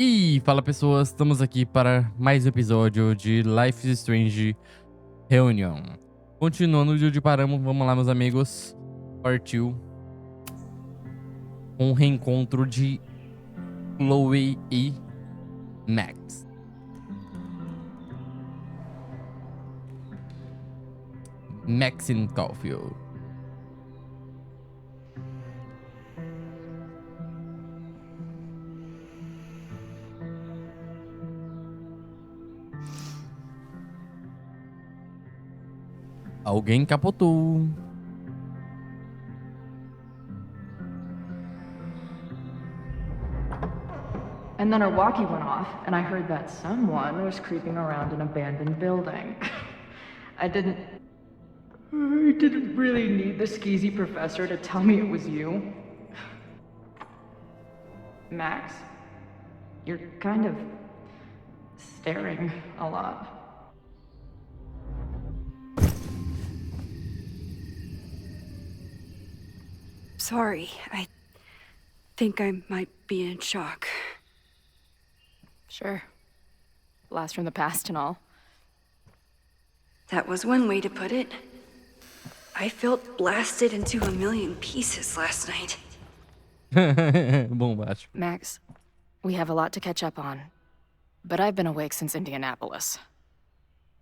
E fala pessoas, estamos aqui para mais um episódio de Life is Strange Reunião. Continuando de onde paramos, vamos lá meus amigos. Partiu um reencontro de Chloe e Max. Maxine Caulfield. Alguém capotou. And then our walkie went off, and I heard that someone was creeping around an abandoned building. I didn't really need the skeezy professor to tell me it was you. Max, you're kind of staring a lot. Sorry, I think I might be in shock. Sure. Blast from the past and all. That was one way to put it. I felt blasted into a million pieces last night. Bombástico. Max, we have a lot to catch up on, but I've been awake since Indianapolis.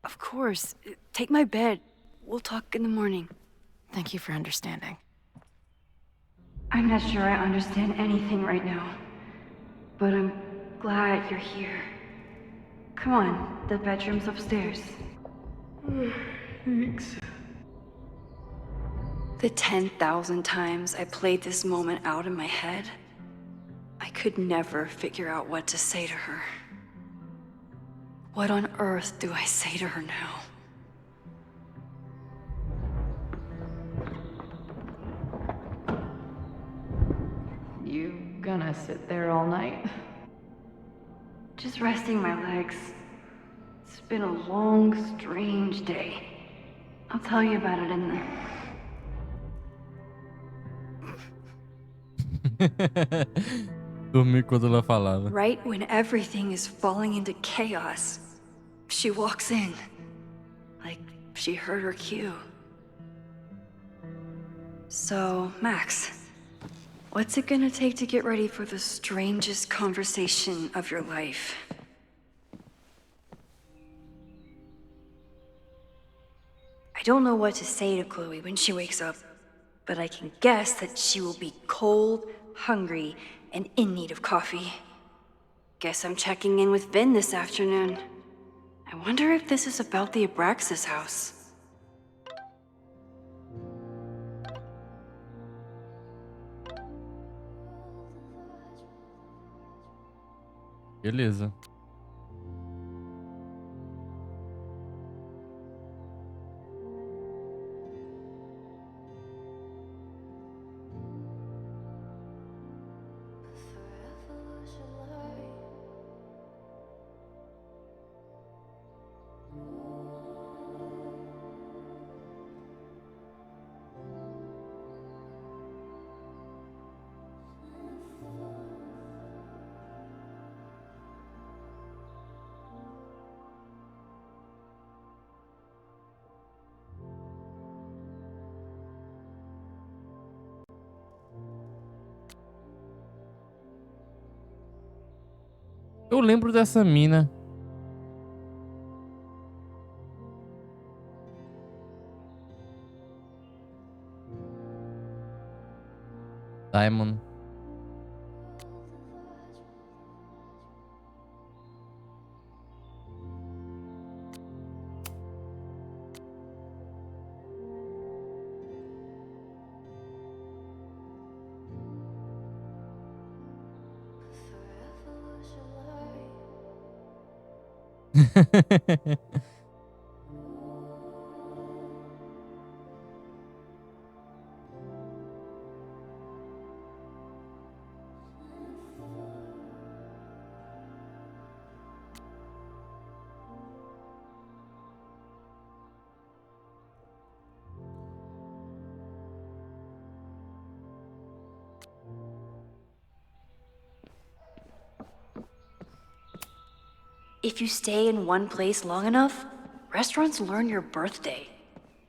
Of course. Take my bed. We'll talk in the morning. Thank you for understanding. I'm not sure I understand anything right now, but I'm glad you're here. Come on, the bedroom's upstairs. Thanks. The 10,000 times I played this moment out in my head, I could never figure out what to say to her. What on earth do I say to her now? You gonna sit there all night? Just resting my legs. It's been a long, strange day. I'll tell you about it in the... Dormi quando ela falava. Right when everything is falling into chaos, she walks in. Like she heard her cue. So, Max, what's it gonna take to get ready for the strangest conversation of your life? I don't know what to say to Chloe when she wakes up, but I can guess that she will be cold, hungry, and in need of coffee. Guess I'm checking in with Vin this afternoon. I wonder if this is about the Abraxas house. Beleza. Eu lembro dessa mina. Diamond. If you stay in one place long enough, restaurants learn your birthday.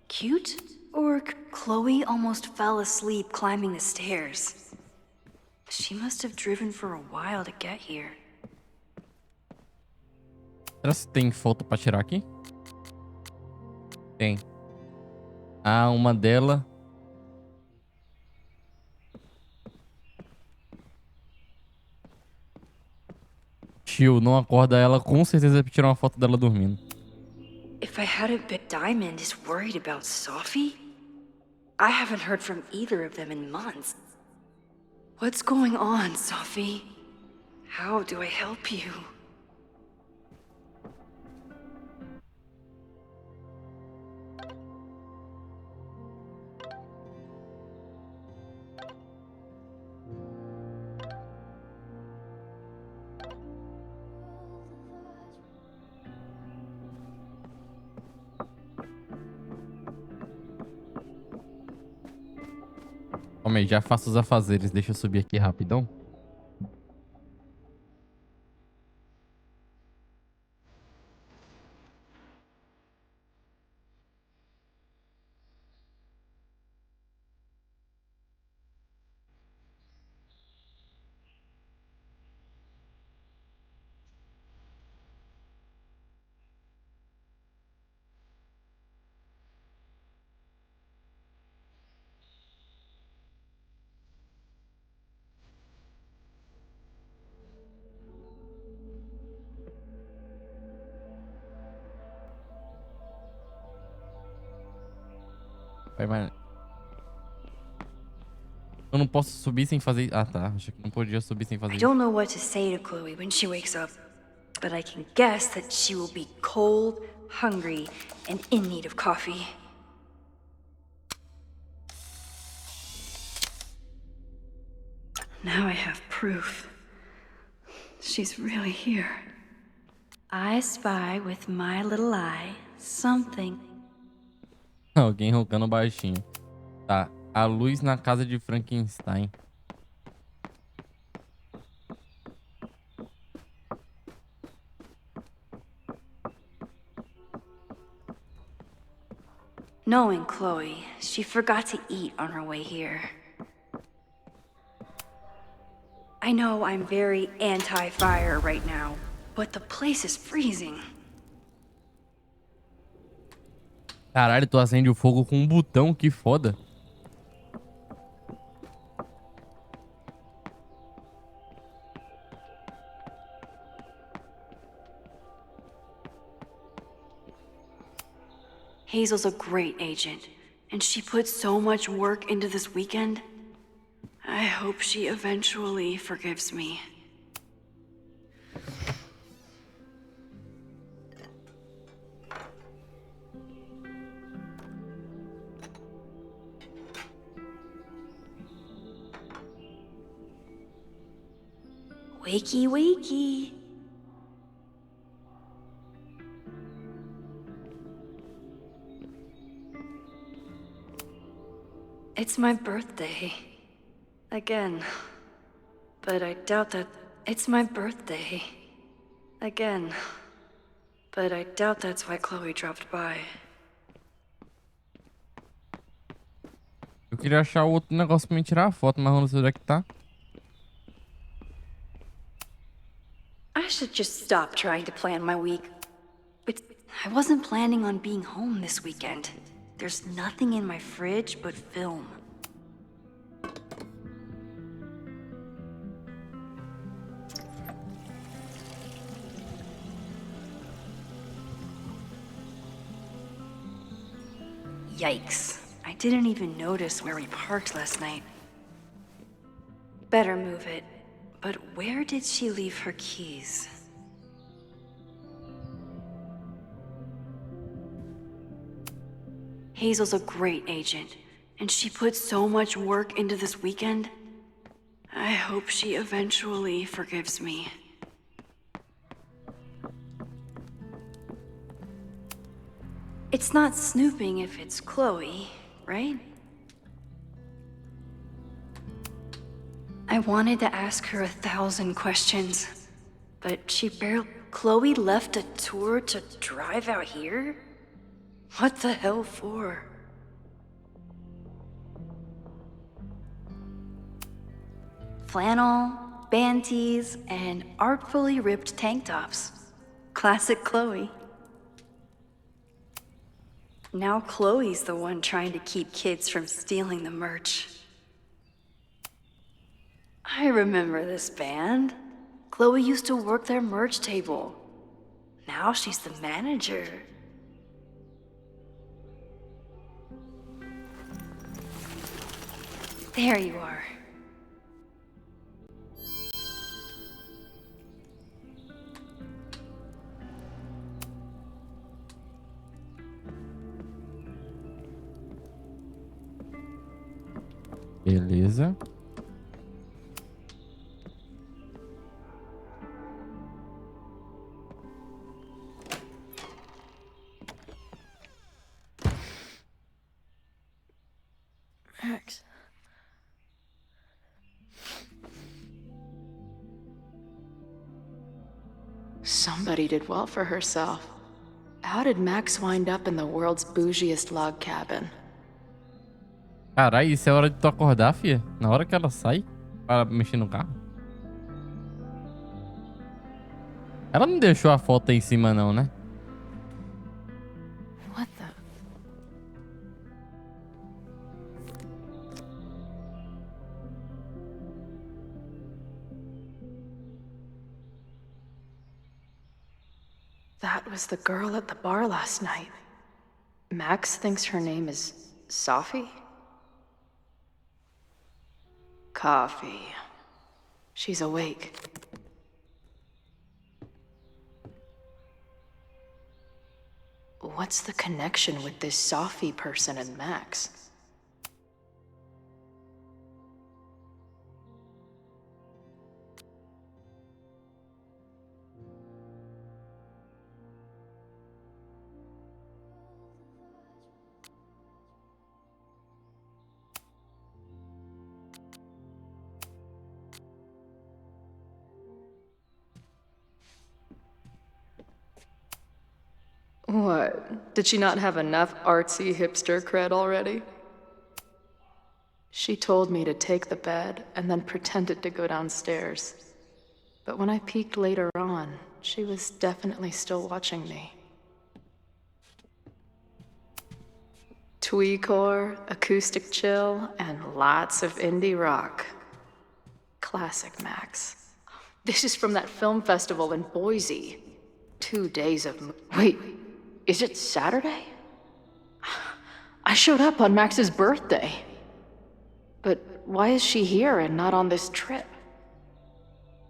Cute? Or Chloe almost fell asleep climbing the stairs. She must have driven for a while to get here. Será que tem foto pra tirar aqui? Tem. Ah, uma dela. Tio, não acorda ela, com certeza pra tirar uma foto dela dormindo. If I hadn't been, Diamond is worried about Sophie? I haven't heard from either of them in months. What's going on, Sophie? How do I help you? Calma aí, já faço os afazeres. Deixa eu subir aqui rapidão. Vai, vai. Eu não posso subir sem fazer... Ah, tá. Achei que não podia subir sem fazer I isso. don't know what to say to Chloe when she wakes up, but I can guess that she will be cold, hungry, and in need of coffee. Now I have proof. She's really here. I spy with my little eye something. Alguém roncando baixinho. Tá. A luz na casa de Frankenstein. Knowing Chloe, she forgot to eat on her way here. I know I'm very anti-fire right now, but the place is freezing. Caralho, tu acende o fogo com um botão, que foda. Hazel's a great agent, and she put so much work into this weekend. I hope she eventually forgives me. Wakey, wakey. It's my birthday. Again. But I doubt that... It's my birthday. Again. But I doubt that's why Chloe dropped by. Eu queria achar outro negócio pra me tirar a foto, mas eu não sei onde é que tá. I should just stop trying to plan my week. But I wasn't planning on being home this weekend. There's nothing in my fridge but film. Yikes. I didn't even notice where we parked last night. Better move it. But where did she leave her keys? Hazel's a great agent, and she put so much work into this weekend. I hope she eventually forgives me. It's not snooping if it's Chloe, right? I wanted to ask her 1,000 questions, But Chloe left a tour to drive out here? What the hell for? Flannel, band tees, and artfully ripped tank tops. Classic Chloe. Now Chloe's the one trying to keep kids from stealing the merch. I remember this band. Chloe used to work their merch table. Now she's the manager. There you are. Beleza. Max. Somebody did well for herself. How did Max wind up in the world's bougiest log cabin? Caralho, isso é hora de tu acordar, fia? Na hora que ela sai para mexer no carro? Ela não deixou a foto aí em cima não, né? What the? That was the girl at the bar last night. Max thinks her name is Sophie? Coffee. She's awake. What's the connection with this Sophie person and Max? What? Did she not have enough artsy hipster cred already? She told me to take the bed and then pretended to go downstairs. But when I peeked later on, she was definitely still watching me. Tweecore, acoustic chill, and lots of indie rock. Classic Max. This is from that film festival in Boise. 2 days of... Wait, is it Saturday? I showed up on Max's birthday. But why is she here and not on this trip?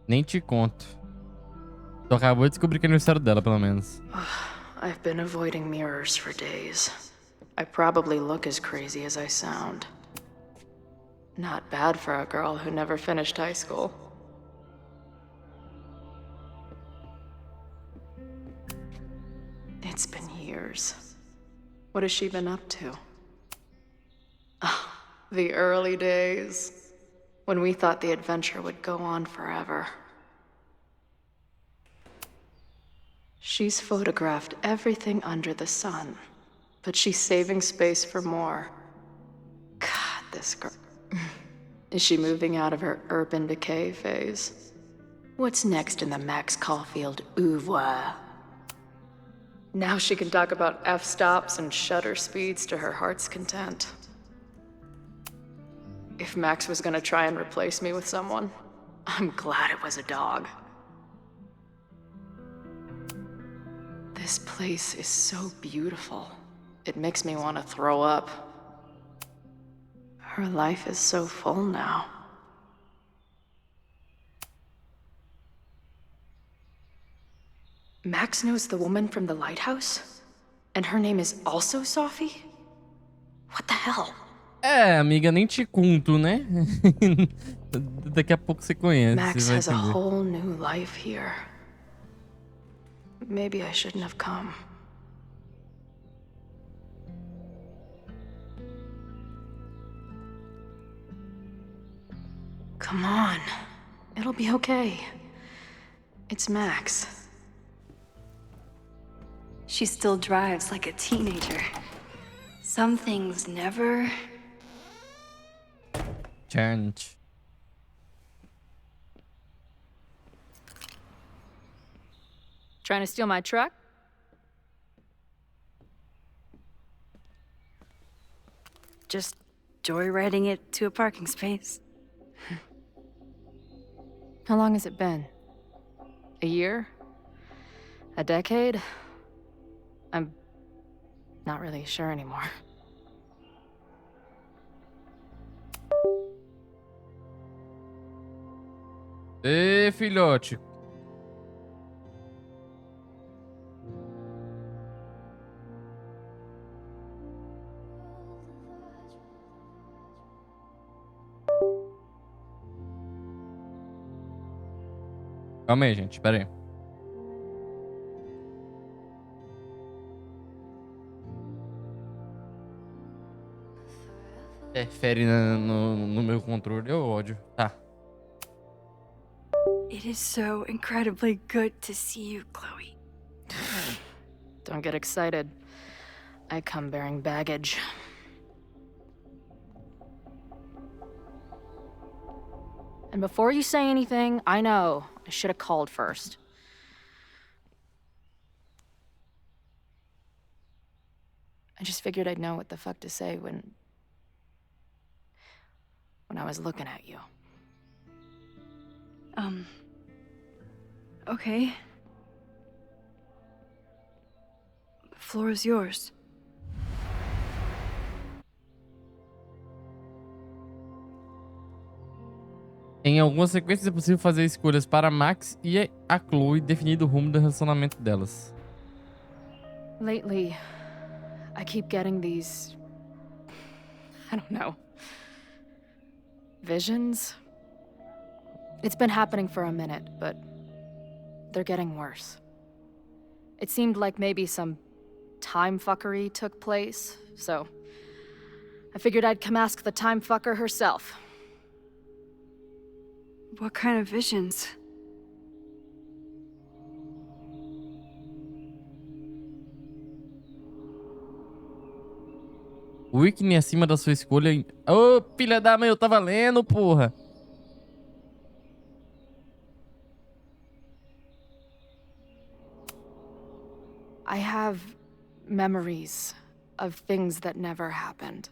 Nem te conto. Tu acabou de descobrir que é aniversário dela, pelo menos. I've been avoiding mirrors for days. I probably look as crazy as I sound. Not bad for a girl who never finished high school. It's been years. What has she been up to? Ah, the early days, when we thought the adventure would go on forever. She's photographed everything under the sun, but she's saving space for more. God, this girl. Is she moving out of her urban decay phase? What's next in the Max Caulfield oeuvre? Now she can talk about f-stops and shutter speeds to her heart's content. If Max was gonna try and replace me with someone, I'm glad it was a dog. This place is so beautiful. It makes me want to throw up. Her life is so full now. Max knows the woman from the lighthouse? And her name is also Sophie? What the hell? É, amiga, nem te conto, né? Daqui a pouco você conhece. Max você vai has a entender. whole new life here. Maybe I shouldn't have come. Come on. It'll be okay. It's Max. She still drives like a teenager. Some things never... Change. Trying to steal my truck? Just joyriding it to a parking space. How long has it been? A year? A decade? I'm not really sure anymore. Ê, filhote. Calma aí, gente. Pera aí. Interfere no meu controle. Eu ódio. Tá. It is so incredibly good to see you, Chloe. Don't get excited. I come bearing baggage. And before you say anything, I know I should have called first. I just figured I'd know what the fuck to say when I was looking at you. Okay. The floor is yours. Em algumas sequências é possível fazer escolhas para Max e a Chloe, definindo o rumo do relacionamento delas. Lately, I keep getting these... I don't know... visions? It's been happening for a minute, but they're getting worse. It seemed like maybe some time fuckery took place, so I figured I'd come ask the time fucker herself. What kind of visions? O ícone acima da sua escolha... Ô, filha da mãe, eu tava lendo, porra! I have memories of things that never happened.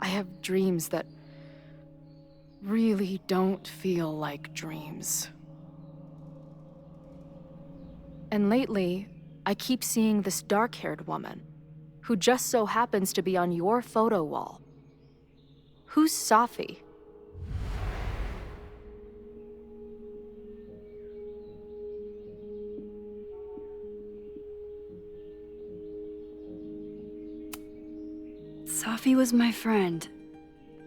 I have dreams that really don't feel like dreams. And lately, I keep seeing this dark-haired woman who just so happens to be on your photo wall. Who's Safi? Safi was my friend.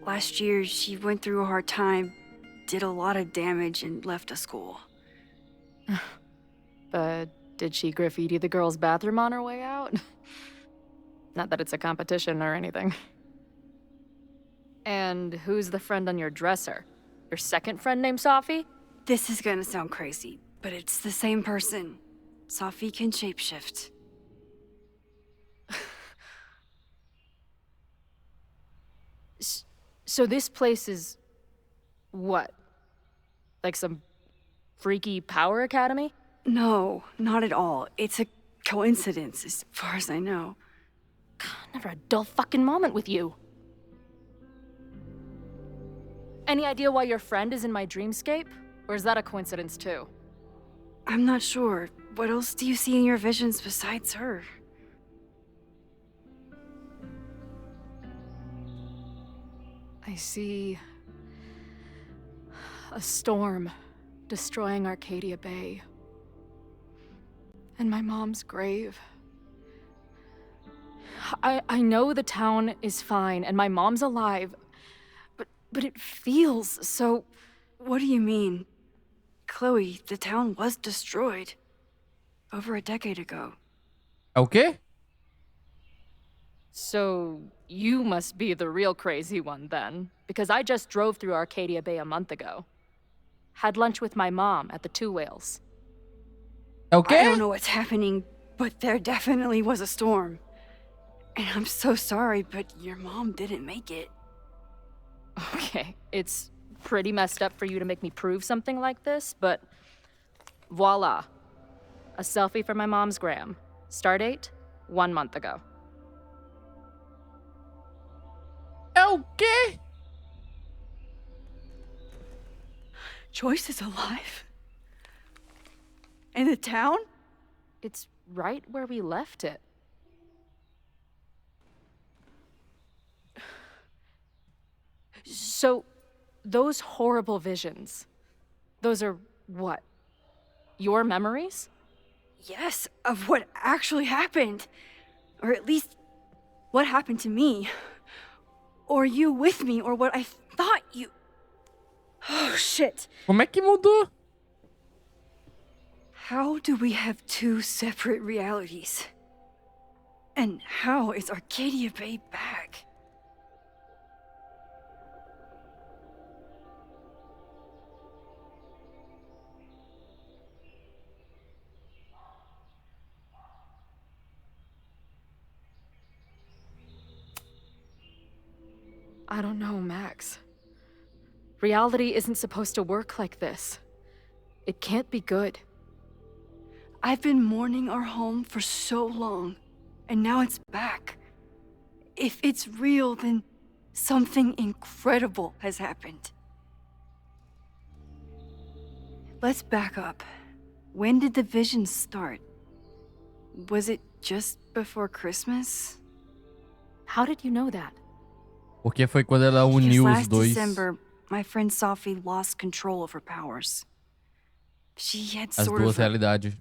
Last year, she went through a hard time, did a lot of damage, and left the school. But did she graffiti the girls' bathroom on her way out? Not that it's a competition or anything. And who's the friend on your dresser? Your second friend named Safi? This is gonna sound crazy, but it's the same person. Safi can shapeshift. So this place is... what? Like some freaky power academy? No, not at all. It's a coincidence, as far as I know. God, never a dull fucking moment with you. Any idea why your friend is in my dreamscape? Or is that a coincidence too? I'm not sure. What else do you see in your visions besides her? I see... a storm destroying Arcadia Bay. And my mom's grave. I know the town is fine and my mom's alive, but it feels so... What do you mean? Chloe, the town was destroyed. Over a decade ago. É o quê? So you must be the real crazy one then, because I just drove through Arcadia Bay a month ago. Had lunch with my mom at the Two Whales. É o I don't quê? know what's happening, but there definitely was a storm. And I'm so sorry, but your mom didn't make it. Okay, it's pretty messed up for you to make me prove something like this, but voila. A selfie from my mom's gram. Stardate, 1 month ago. É o quê? Joyce is alive? In the town? It's right where we left it. So, those horrible visions, those are what? Your memories? Yes, of what actually happened. Or at least, what happened to me. Or you with me, or what I thought you... Oh, shit. Como é que mudou? How do we have two separate realities? And how is Arcadia Bay back? I don't know, Max. Reality isn't supposed to work like this. It can't be good. I've been mourning our home for so long, and now it's back. If it's real, then something incredible has happened. Let's back up. When did the visions start? Was it just before Christmas? How did you know that? Porque foi quando ela Because uniu os last dois. December, my friend Sophie lost control of her powers. She had As sort duas of a realidades.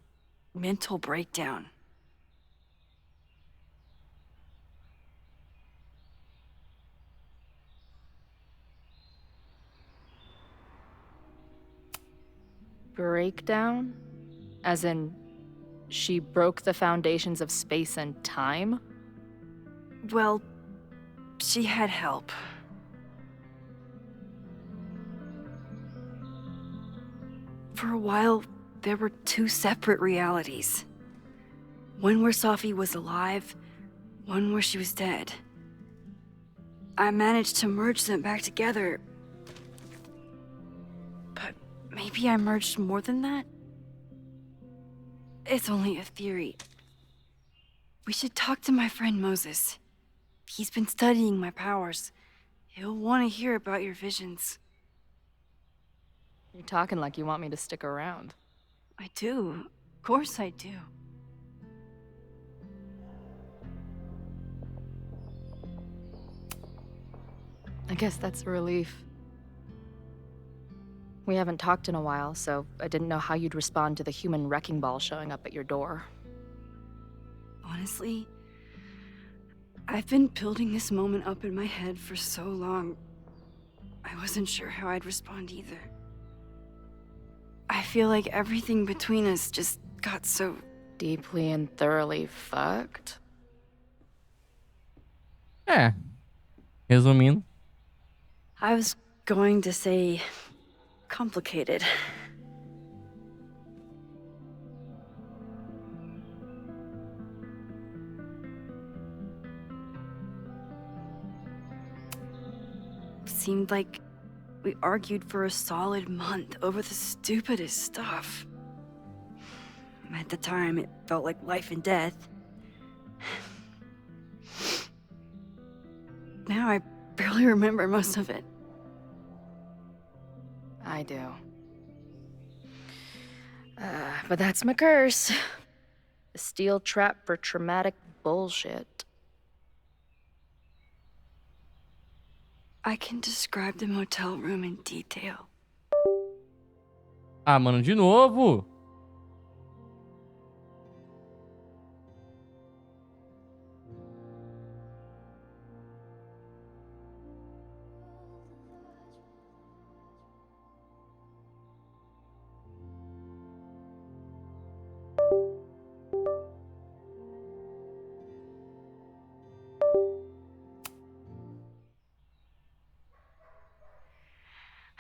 mental breakdown. Breakdown? As in, she broke the foundations of space and time? Well, she had help. For a while, there were two separate realities. One where Sophie was alive, one where she was dead. I managed to merge them back together. But maybe I merged more than that? It's only a theory. We should talk to my friend Moses. He's been studying my powers. He'll want to hear about your visions. You're talking like you want me to stick around. I do. Of course I do. I guess that's a relief. We haven't talked in a while, so I didn't know how you'd respond to the human wrecking ball showing up at your door. Honestly, I've been building this moment up in my head for so long. I wasn't sure how I'd respond either. I feel like everything between us just got so... Deeply and thoroughly fucked? É. Resumindo. I was going to say... complicated. Seemed like we argued for a solid month over the stupidest stuff. At the time, it felt like life and death. Now I barely remember most of it. I do. But that's my curse. A steel trap for traumatic bullshit. I can describe the motel room in detail. Ah, mano, de novo?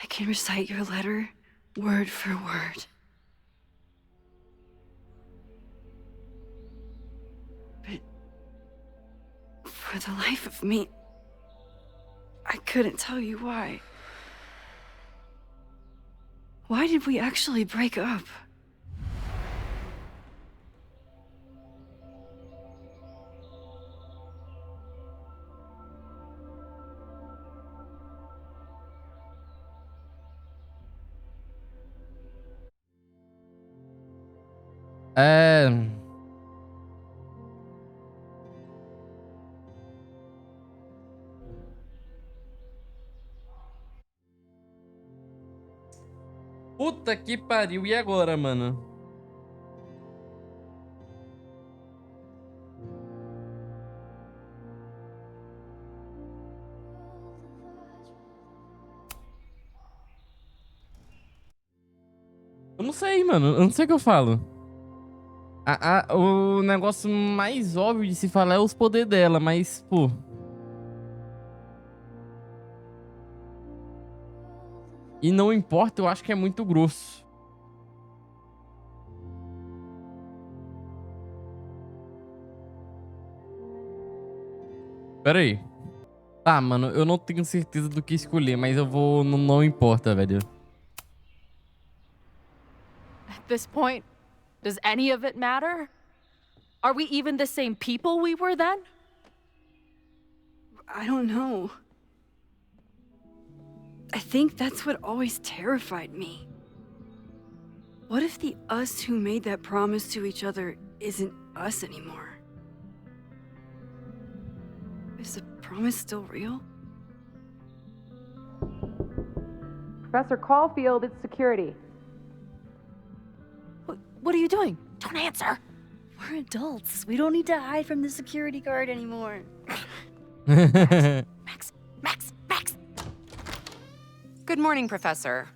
I can recite your letter word for word. But for the life of me, I couldn't tell you why. Why did we actually break up? Puta que pariu, e agora, mano? Eu não sei, mano. Eu não sei o que eu falo. O negócio mais óbvio de se falar é os poderes dela, mas, pô. E não importa, eu acho que é muito grosso. Pera aí. Tá, mano, eu não tenho certeza do que escolher, mas eu vou... Não importa, velho. At this point, does any of it matter? Are we even the same people we were then? I don't know. I think that's what always terrified me. What if the us who made that promise to each other isn't us anymore? Is the promise still real? Professor Caulfield, it's security. What are you doing? Don't answer. We're adults. We don't need to hide from the security guard anymore. Max. Good morning, Professor.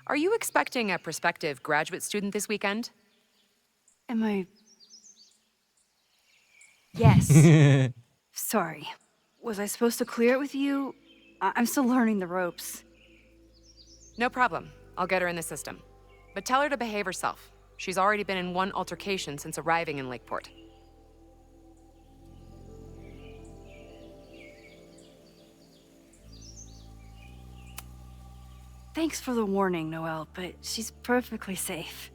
Are you expecting a prospective graduate student this weekend? Am I... Yes. Sorry. Was I supposed to clear it with you? I'm still learning the ropes. No problem. I'll get her in the system. But tell her to behave herself. She's already been in one altercation since arriving in Lakeport. Thanks for the warning, Noelle, but she's perfectly safe.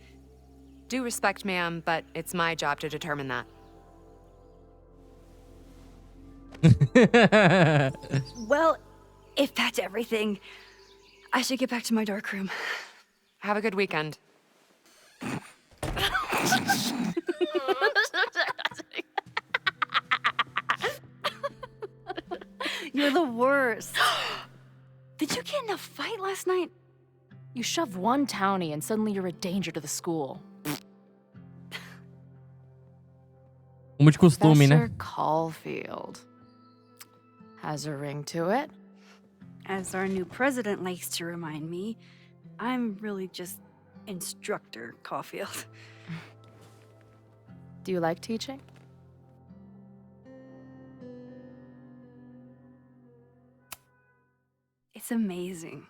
Due respect, ma'am, but it's my job to determine that. Well, if that's everything, I should get back to my dark room. Have a good weekend. You're the worst. Did you get in a fight last night? You shove one townie and suddenly you're a danger to the school. Como de costume, né? Professor Caulfield. Has a ring to it. As our new president likes to remind me, I'm really just Instructor Caulfield. Do you like teaching? It's amazing.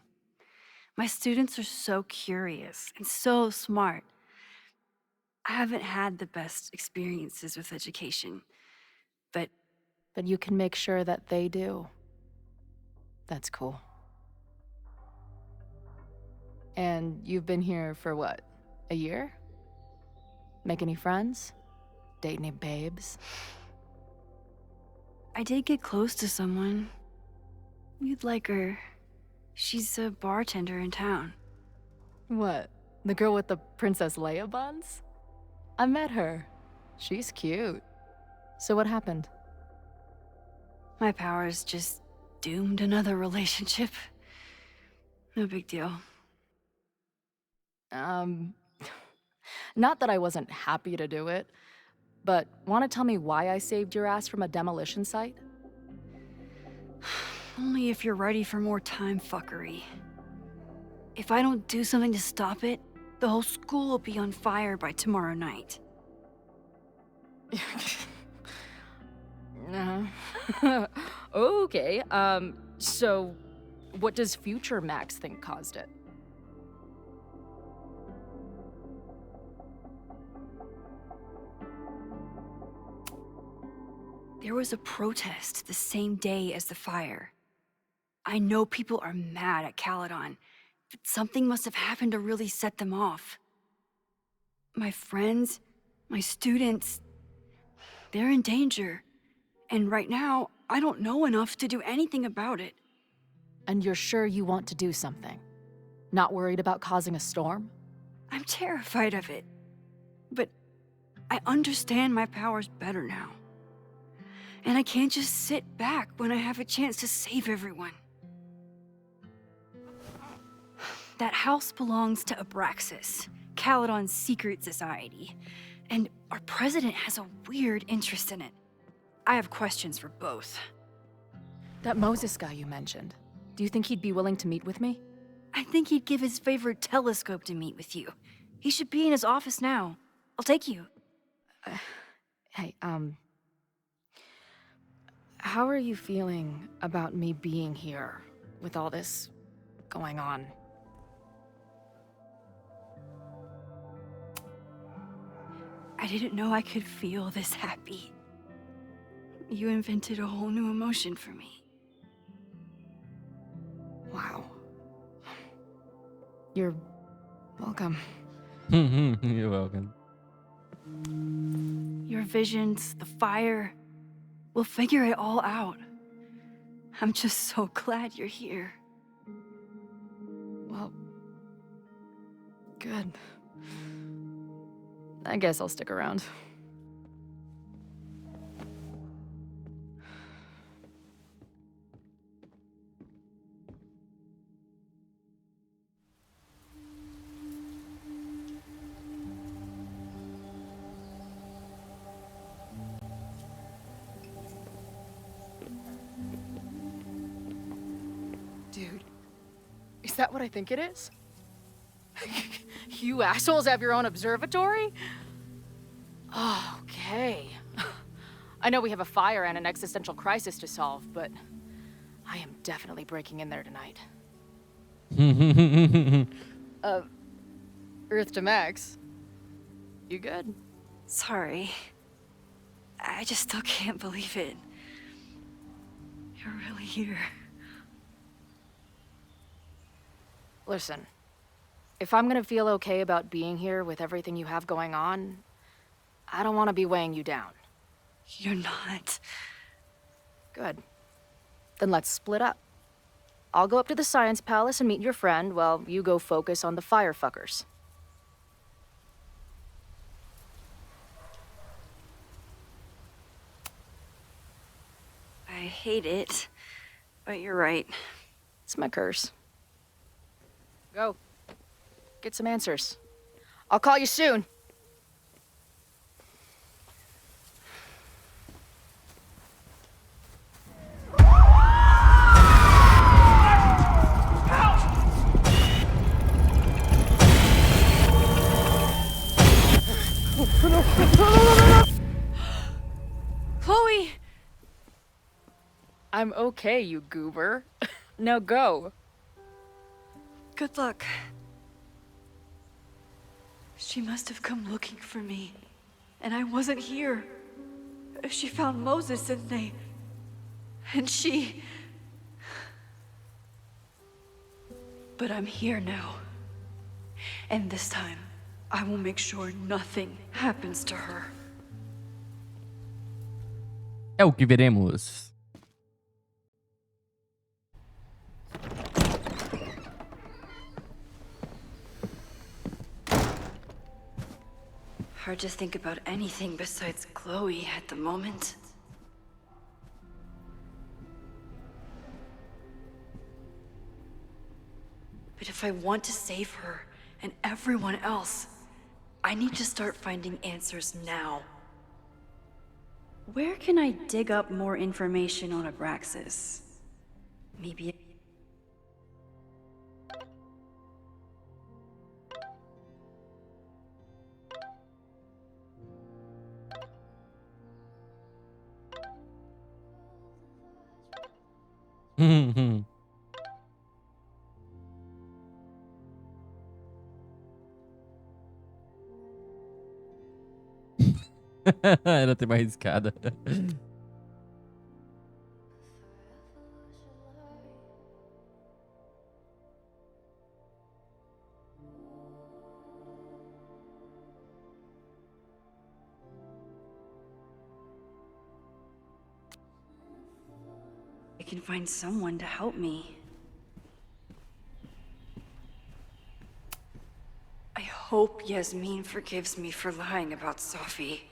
My students are so curious and so smart. I haven't had the best experiences with education, but you can make sure that they do. That's cool. And you've been here for what? A year? Make any friends? Date any babes? I did get close to someone. You'd like her. She's a bartender in town. What? The girl with the Princess Leia buns? I met her. She's cute. So what happened? My powers just doomed another relationship. No big deal. Not that I wasn't happy to do it, but want to tell me why I saved your ass from a demolition site? Only if you're ready for more time fuckery. If I don't do something to stop it, the whole school will be on fire by tomorrow night. Okay, so what does future Max think caused it? There was a protest the same day as the fire. I know people are mad at Caledon, but something must have happened to really set them off. My friends, my students, they're in danger. And right now, I don't know enough to do anything about it. And you're sure you want to do something? Not worried about causing a storm? I'm terrified of it. But I understand my powers better now. And I can't just sit back when I have a chance to save everyone. That house belongs to Abraxas, Caledon's secret society. And our president has a weird interest in it. I have questions for both. That Moses guy you mentioned, do you think he'd be willing to meet with me? I think he'd give his favorite telescope to meet with you. He should be in his office now. I'll take you. Hey, how are you feeling about me being here with all this going on? I didn't know I could feel this happy. You invented a whole new emotion for me. Wow. You're welcome. You're welcome. Your visions, the fire, we'll figure it all out. I'm just so glad you're here. Well, good. I guess I'll stick around. Dude, is that what I think it is? You assholes have your own observatory? Oh, okay. I know we have a fire and an existential crisis to solve, but I am definitely breaking in there tonight. Earth to Max. You good? Sorry. I just still can't believe it. You're really here. Listen, if I'm gonna feel okay about being here with everything you have going on, I don't want to be weighing you down. You're not. Good. Then let's split up. I'll go up to the Science Palace and meet your friend while you go focus on the firefuckers. I hate it, but you're right. It's my curse. Go. Get some answers. I'll call you soon. Chloe! I'm okay, you goober. Now go. Good luck. She must have come looking for me, and I wasn't here. She found Moses, and she... But I'm here now. And this time, I will make sure nothing happens to her. É o que veremos. Hard to think about anything besides Chloe at the moment. But if I want to save her and everyone else, I need to start finding answers now. Where can I dig up more information on Abraxas? Maybe... Era ter mais escada. can find someone to help me. I hope Yasmin forgives me for lying about Sophie.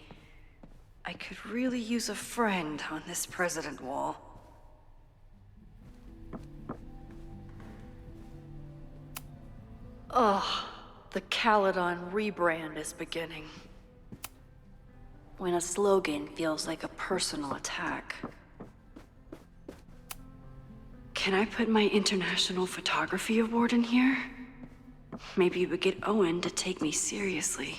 I could really use a friend on this president wall. Ugh, the Caledon rebrand is beginning. When a slogan feels like a personal attack. Can I put my International Photography Award in here? Maybe we get Owen to take me seriously.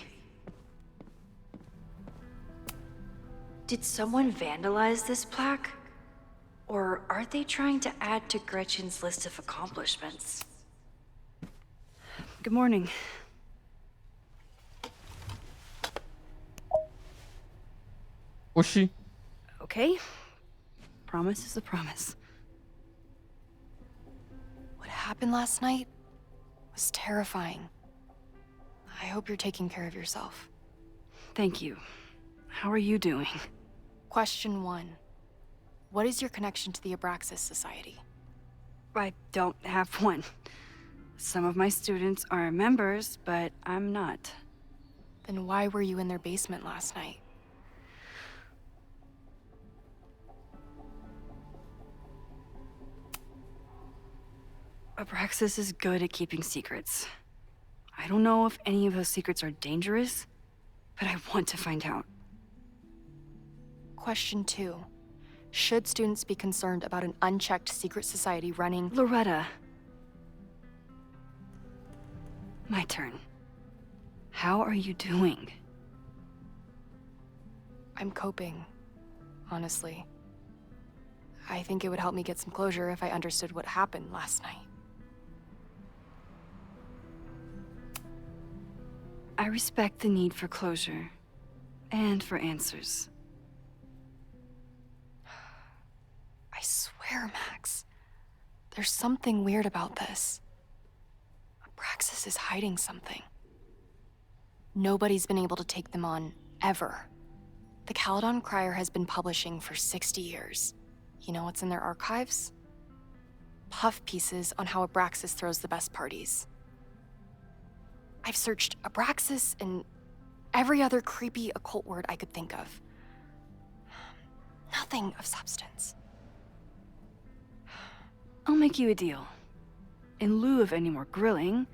Did someone vandalize this plaque? Or are they trying to add to Gretchen's list of accomplishments? Good morning. Oxi. Okay. Promise is a promise. What happened last night was terrifying. I hope you're taking care of yourself. Thank you. How are you doing? Question 1. What is your connection to the Abraxas Society? I don't have one. Some of my students are members, but I'm not. Then why were you in their basement last night? Abraxas is good at keeping secrets. I don't know if any of those secrets are dangerous, but I want to find out. Question 2. Should students be concerned about an unchecked secret society running... Loretta. My turn. How are you doing? I'm coping, honestly. I think it would help me get some closure if I understood what happened last night. I respect the need for closure, and for answers. I swear, Max, there's something weird about this. Abraxas is hiding something. Nobody's been able to take them on, ever. The Caledon Crier has been publishing for 60 years. You know what's in their archives? Puff pieces on how Abraxas throws the best parties. I've searched Abraxas and every other creepy occult word I could think of. Nothing of substance. I'll make you a deal. In lieu of any more grilling,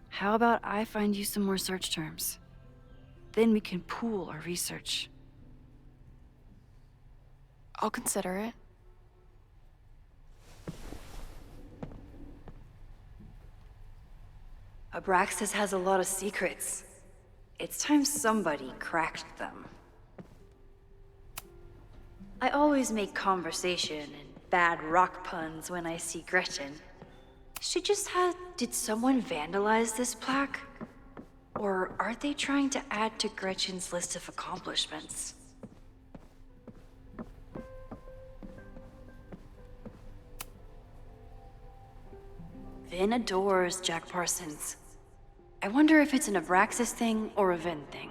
how about I find you some more search terms? Then we can pool our research. I'll consider it. Abraxas has a lot of secrets. It's time somebody cracked them. I always make conversation and bad rock puns when I see Gretchen. She just had... Did someone vandalize this plaque? Or are they trying to add to Gretchen's list of accomplishments? Vin adores Jack Parsons. I wonder if it's an Abraxas thing or a Vin thing.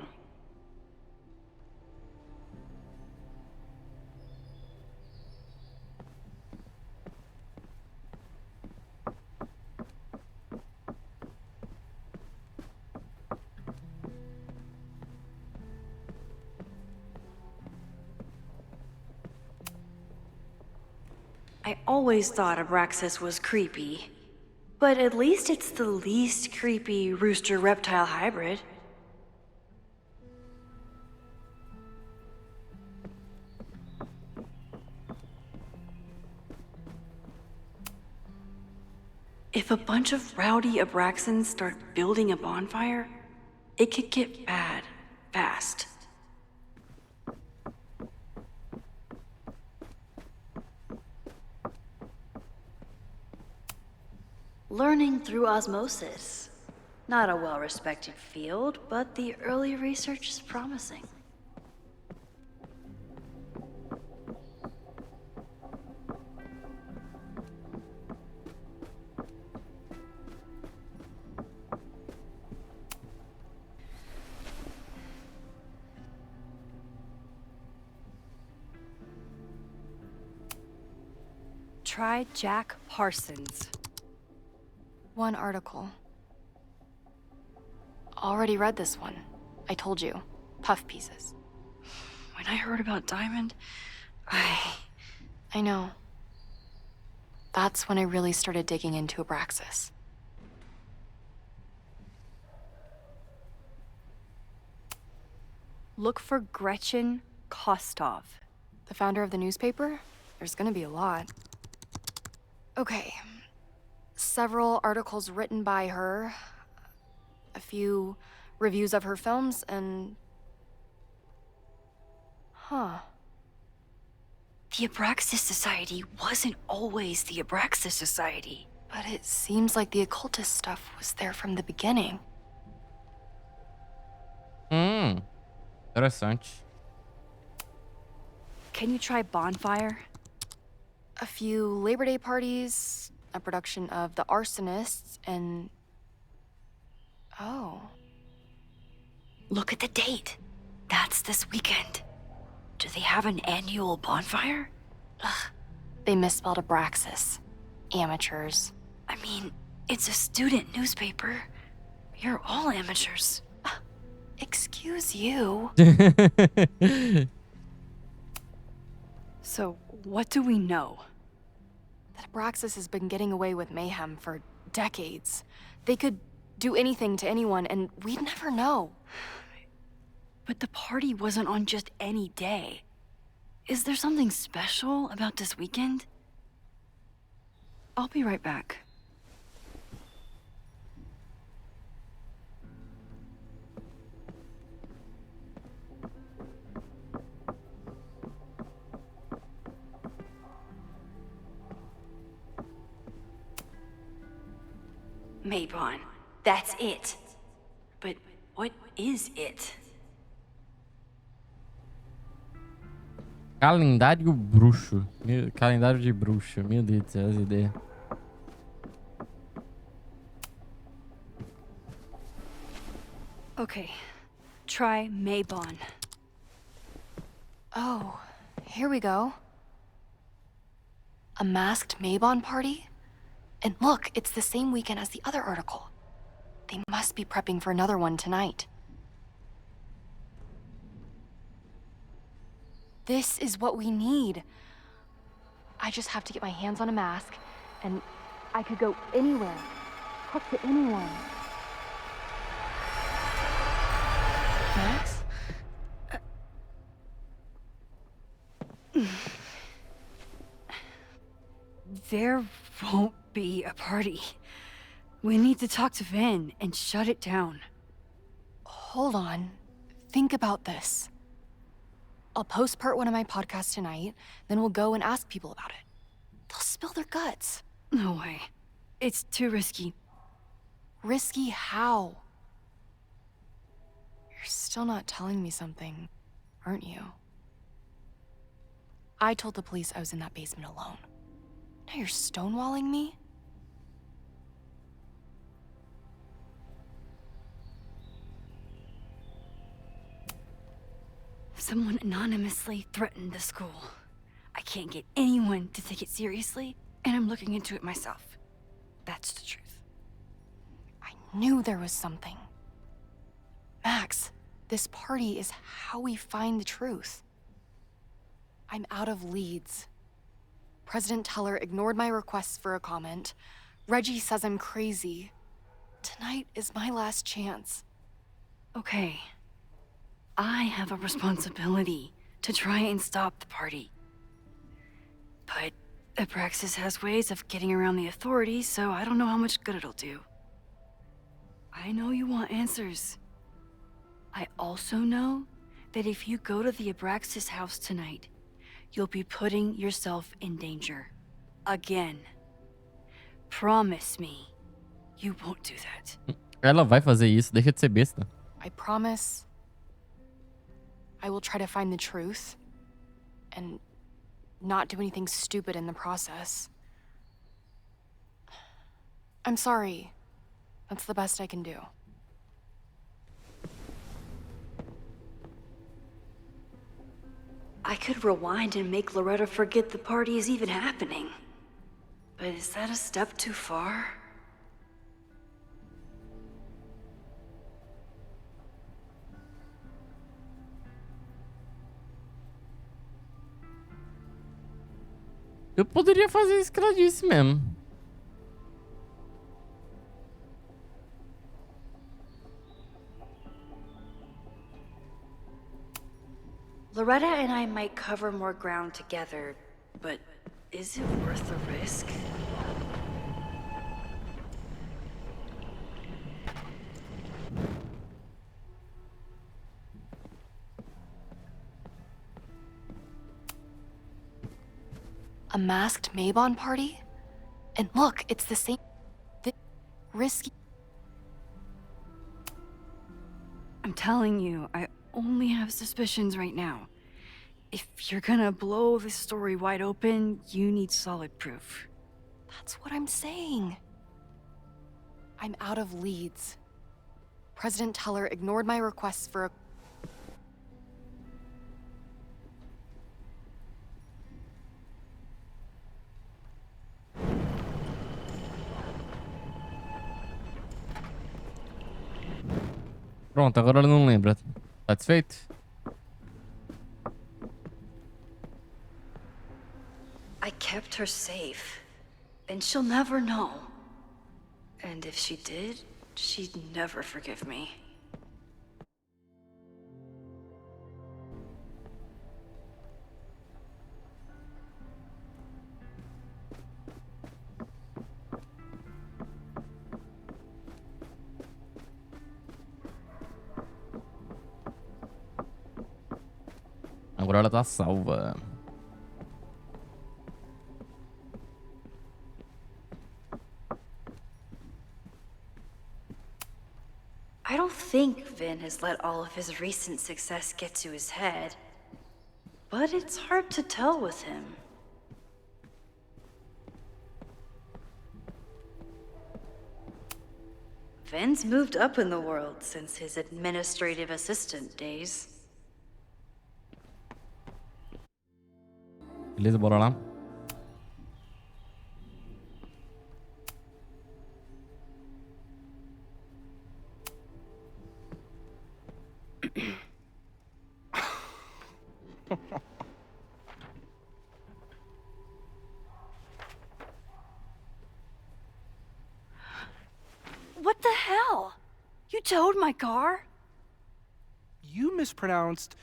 I always thought Abraxas was creepy. But at least it's the least creepy rooster-reptile hybrid. If a bunch of rowdy Abraxans start building a bonfire, it could get bad, fast. Learning through osmosis. Not a well-respected field, but the early research is promising. try Jack Parsons. One article. Already read this one. I told you. Puff pieces. When I heard about Diamond, I know. That's when I really started digging into Abraxas. Look for Gretchen Kostov. The founder of the newspaper? There's gonna be a lot. Okay. Several articles written by her, a few reviews of her films, and... Huh. The Abraxas Society wasn't always the Abraxas Society. But it seems like the occultist stuff was there from the beginning. Interessante. Can you try Bonfire? A few Labor Day parties, a production of The Arsonists, and... Oh. Look at the date. That's this weekend. Do they have an annual bonfire? Ugh. They misspelled Abraxas. Amateurs. I mean, it's a student newspaper. You're all amateurs. Excuse you. So, what do we know? That Abraxas has been getting away with mayhem for decades. They could do anything to anyone, and we'd never know. But the party wasn't on just any day. Is there something special about this weekend? I'll be right back. Maybon, that's it. But what is it? Calendário bruxo. Calendário de bruxa. Meu Deus do céu, as ideias. Okay, try Maybon. Oh, here we go. A masked Maybon party? And look, it's the same weekend as the other article. They must be prepping for another one tonight. This is what we need. I just have to get my hands on a mask, and I could go anywhere, talk to anyone. Max? There won't be a party. We need to talk to Van and shut it down. Hold on. Think about this. I'll post-part one of my podcasts tonight, then we'll go and ask people about it. They'll spill their guts. No way. It's too risky. Risky how? You're still not telling me something, aren't you? I told the police I was in that basement alone. Now you're stonewalling me? Someone anonymously threatened the school. I can't get anyone to take it seriously, and I'm looking into it myself. That's the truth. I knew there was something. Max, this party is how we find the truth. I'm out of leads. President Teller ignored my requests for a comment. Reggie says I'm crazy. Tonight is my last chance. Okay. I have a responsibility to try and stop the party. But Abraxas has ways of getting around the authorities, so I don't know how much good it'll do. I know you want answers. I also know that if you go to the Abraxas house tonight, you'll be putting yourself in danger. Again. Promise me you won't do that. Ela vai fazer isso, deixa de ser besta. I promise I will try to find the truth and not do anything stupid in the process. I'm sorry. That's the best I can do. I could rewind and make Loretta forget the party is even happening. but is that a step too far? Eu poderia fazer isso que ela disse mesmo. Loretta and I might cover more ground together, but is it worth the risk? A masked Mabon party? And look, it's the same... risky... I'm telling you, I only have suspicions right now. If you're gonna blow this story wide open, you need solid proof. That's what I'm saying. I'm out of leads. President Teller ignored my requests for a... Pronto, agora ela não lembra. Satisfeito? I kept her safe, and she'll never know. And if she did, she'd never forgive me. Agora ela tá salva. I don't think Vin has let all of his recent success get to his head, but it's hard to tell with him. Vin's moved up in the world since his administrative assistant days. Beleza, bora lá. What the hell? You towed my car? You mispronounced.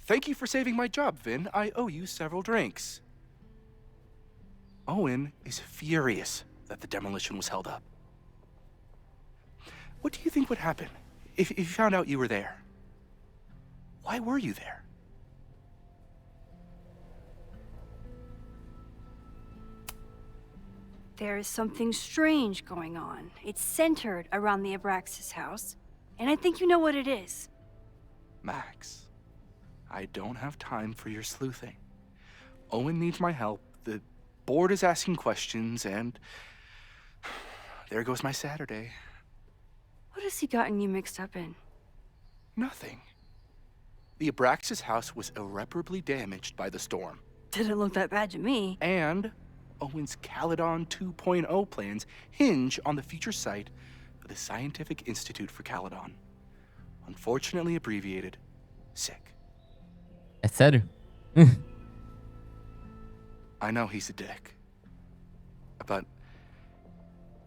Thank you for saving my job, Vin. I owe you several drinks. Owen is furious that the demolition was held up. What do you think would happen if you found out you were there? Why were you there? There is something strange going on. It's centered around the Abraxas house, and I think you know what it is. Max, I don't have time for your sleuthing. Owen needs my help, the board is asking questions, and there goes my Saturday. What has he gotten you mixed up in? Nothing. The Abraxas house was irreparably damaged by the storm. Didn't look that bad to me. And Owen's Caledon 2.0 plans hinge on the future site of the Scientific Institute for Caledon. Unfortunately abbreviated, SICK. É sério? I know he's a dick, but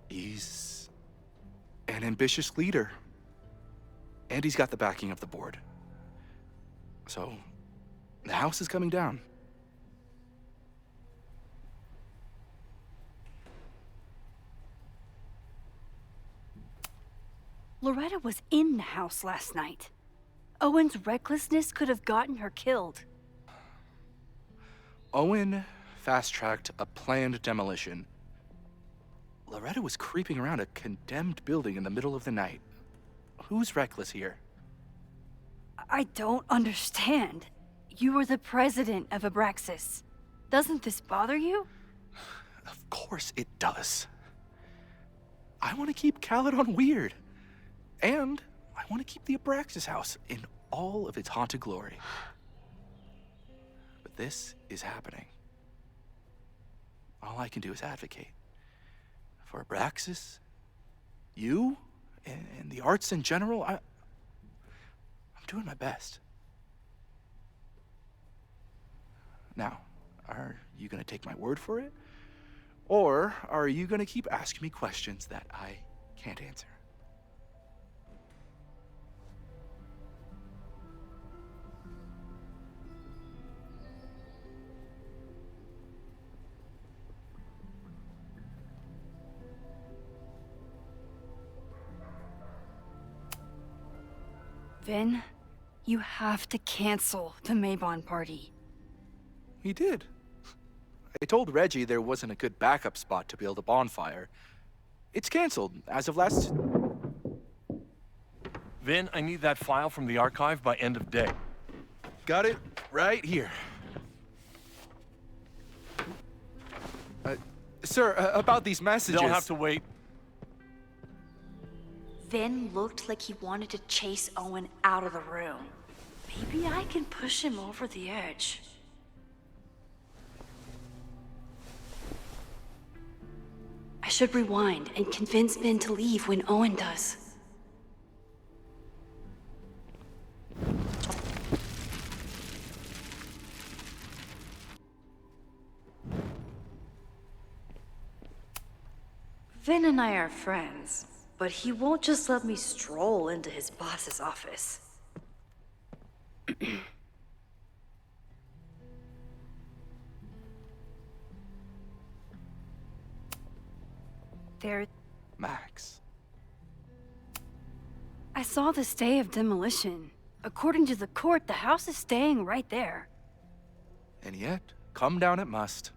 he's an ambitious leader. And he's got the backing of the board. So, the house is coming down. Loretta was in the house last night. Owen's recklessness could have gotten her killed. Owen fast-tracked a planned demolition. Loretta was creeping around a condemned building in the middle of the night. Who's reckless here? I don't understand. You were the president of Abraxas. Doesn't this bother you? Of course it does. I want to keep Caledon weird. And I want to keep the Abraxas house in all of its haunted glory. But this is happening. All I can do is advocate. for Abraxas, you, and the arts in general. I'm doing my best. Now, are you gonna take my word for it? Or are you gonna keep asking me questions that I can't answer? Vin, you have to cancel the Maybon party. He did. I told Reggie there wasn't a good backup spot to build a bonfire. It's canceled as of last... Vin, I need that file from the archive by end of day. Got it right here. Sir, about these messages... They'll have to wait. Vin looked like he wanted to chase Owen out of the room. Maybe I can push him over the edge. I should rewind and convince Vin to leave when Owen does. Vin and I are friends, but he won't just let me stroll into his boss's office. There... Max. I saw the stay of demolition. According to the court, the house is staying right there. And yet, come down it must.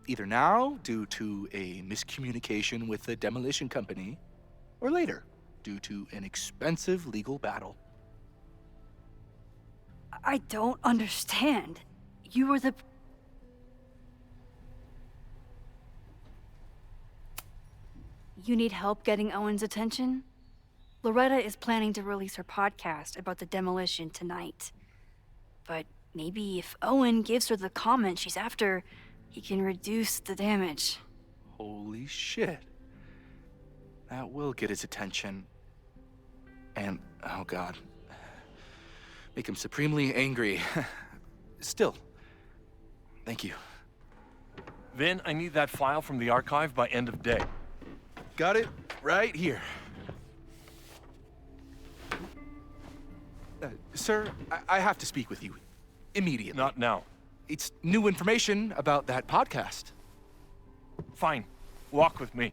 Either now, due to a miscommunication with the demolition company, or later, due to an expensive legal battle. I don't understand. You were the... You need help getting Owen's attention? Loretta is planning to release her podcast about the demolition tonight. But maybe if Owen gives her the comment she's after, he can reduce the damage. Holy shit. That will get his attention. And, oh god, make him supremely angry. Still, thank you. Vin, I need that file from the archive by end of day. Got it right here. Sir, I have to speak with you immediately. Not now. It's new information about that podcast. Fine. Walk with me.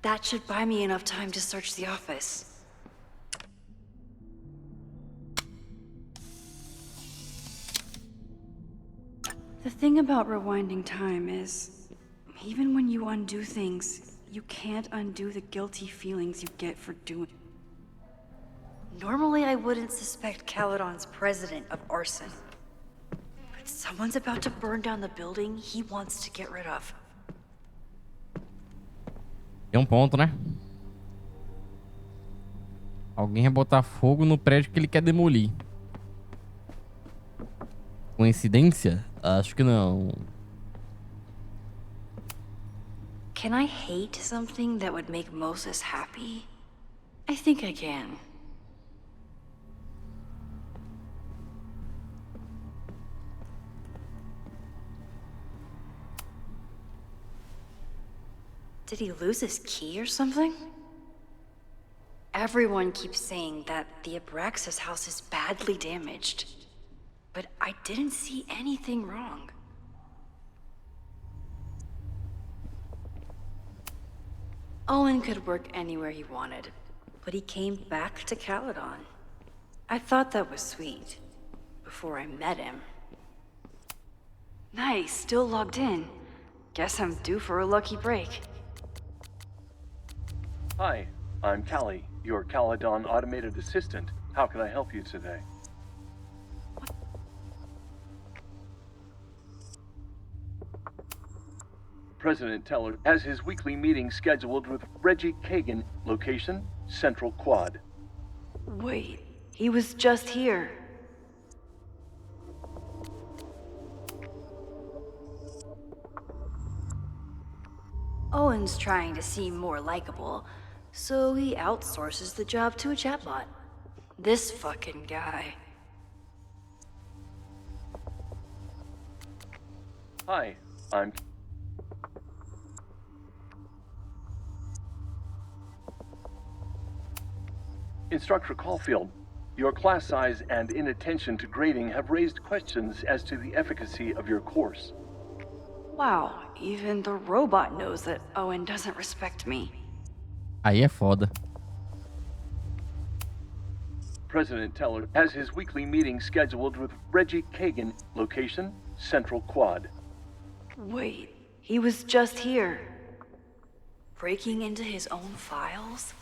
That should buy me enough time to search the office. The thing about rewinding time is, even when you undo things, you can't undo the guilty feelings you get for doing it. Normally I wouldn't suspect Caledon's president of arson. But someone's about to burn down the building he wants to get rid of. Tem ponto, né? Alguém vai botar fogo no prédio que ele quer demolir. Coincidência? Acho que não. Can I hate something that would make Moses happy? I think I can. Did he lose his key or something? Everyone keeps saying that the Abraxas house is badly damaged, but I didn't see anything wrong. Owen could work anywhere he wanted, but he came back to Caledon. I thought that was sweet, before I met him. Nice, still logged in. Guess I'm due for a lucky break. Hi, I'm Callie, your Caledon automated assistant. How can I help you today? President Teller has his weekly meeting scheduled with Reggie Kagan. Location, Central Quad. Wait, he was just here. Owen's trying to seem more likable, so he outsources the job to a chatbot. This fucking guy. Hi, I'm... Instructor Caulfield, your class size and inattention to grading have raised questions as to the efficacy of your course. Wow, even the robot knows that Owen doesn't respect me. Aí é foda. President Teller has his weekly meeting scheduled with Reggie Kagan, location, Central Quad. Wait, he was just here. Breaking into his own files?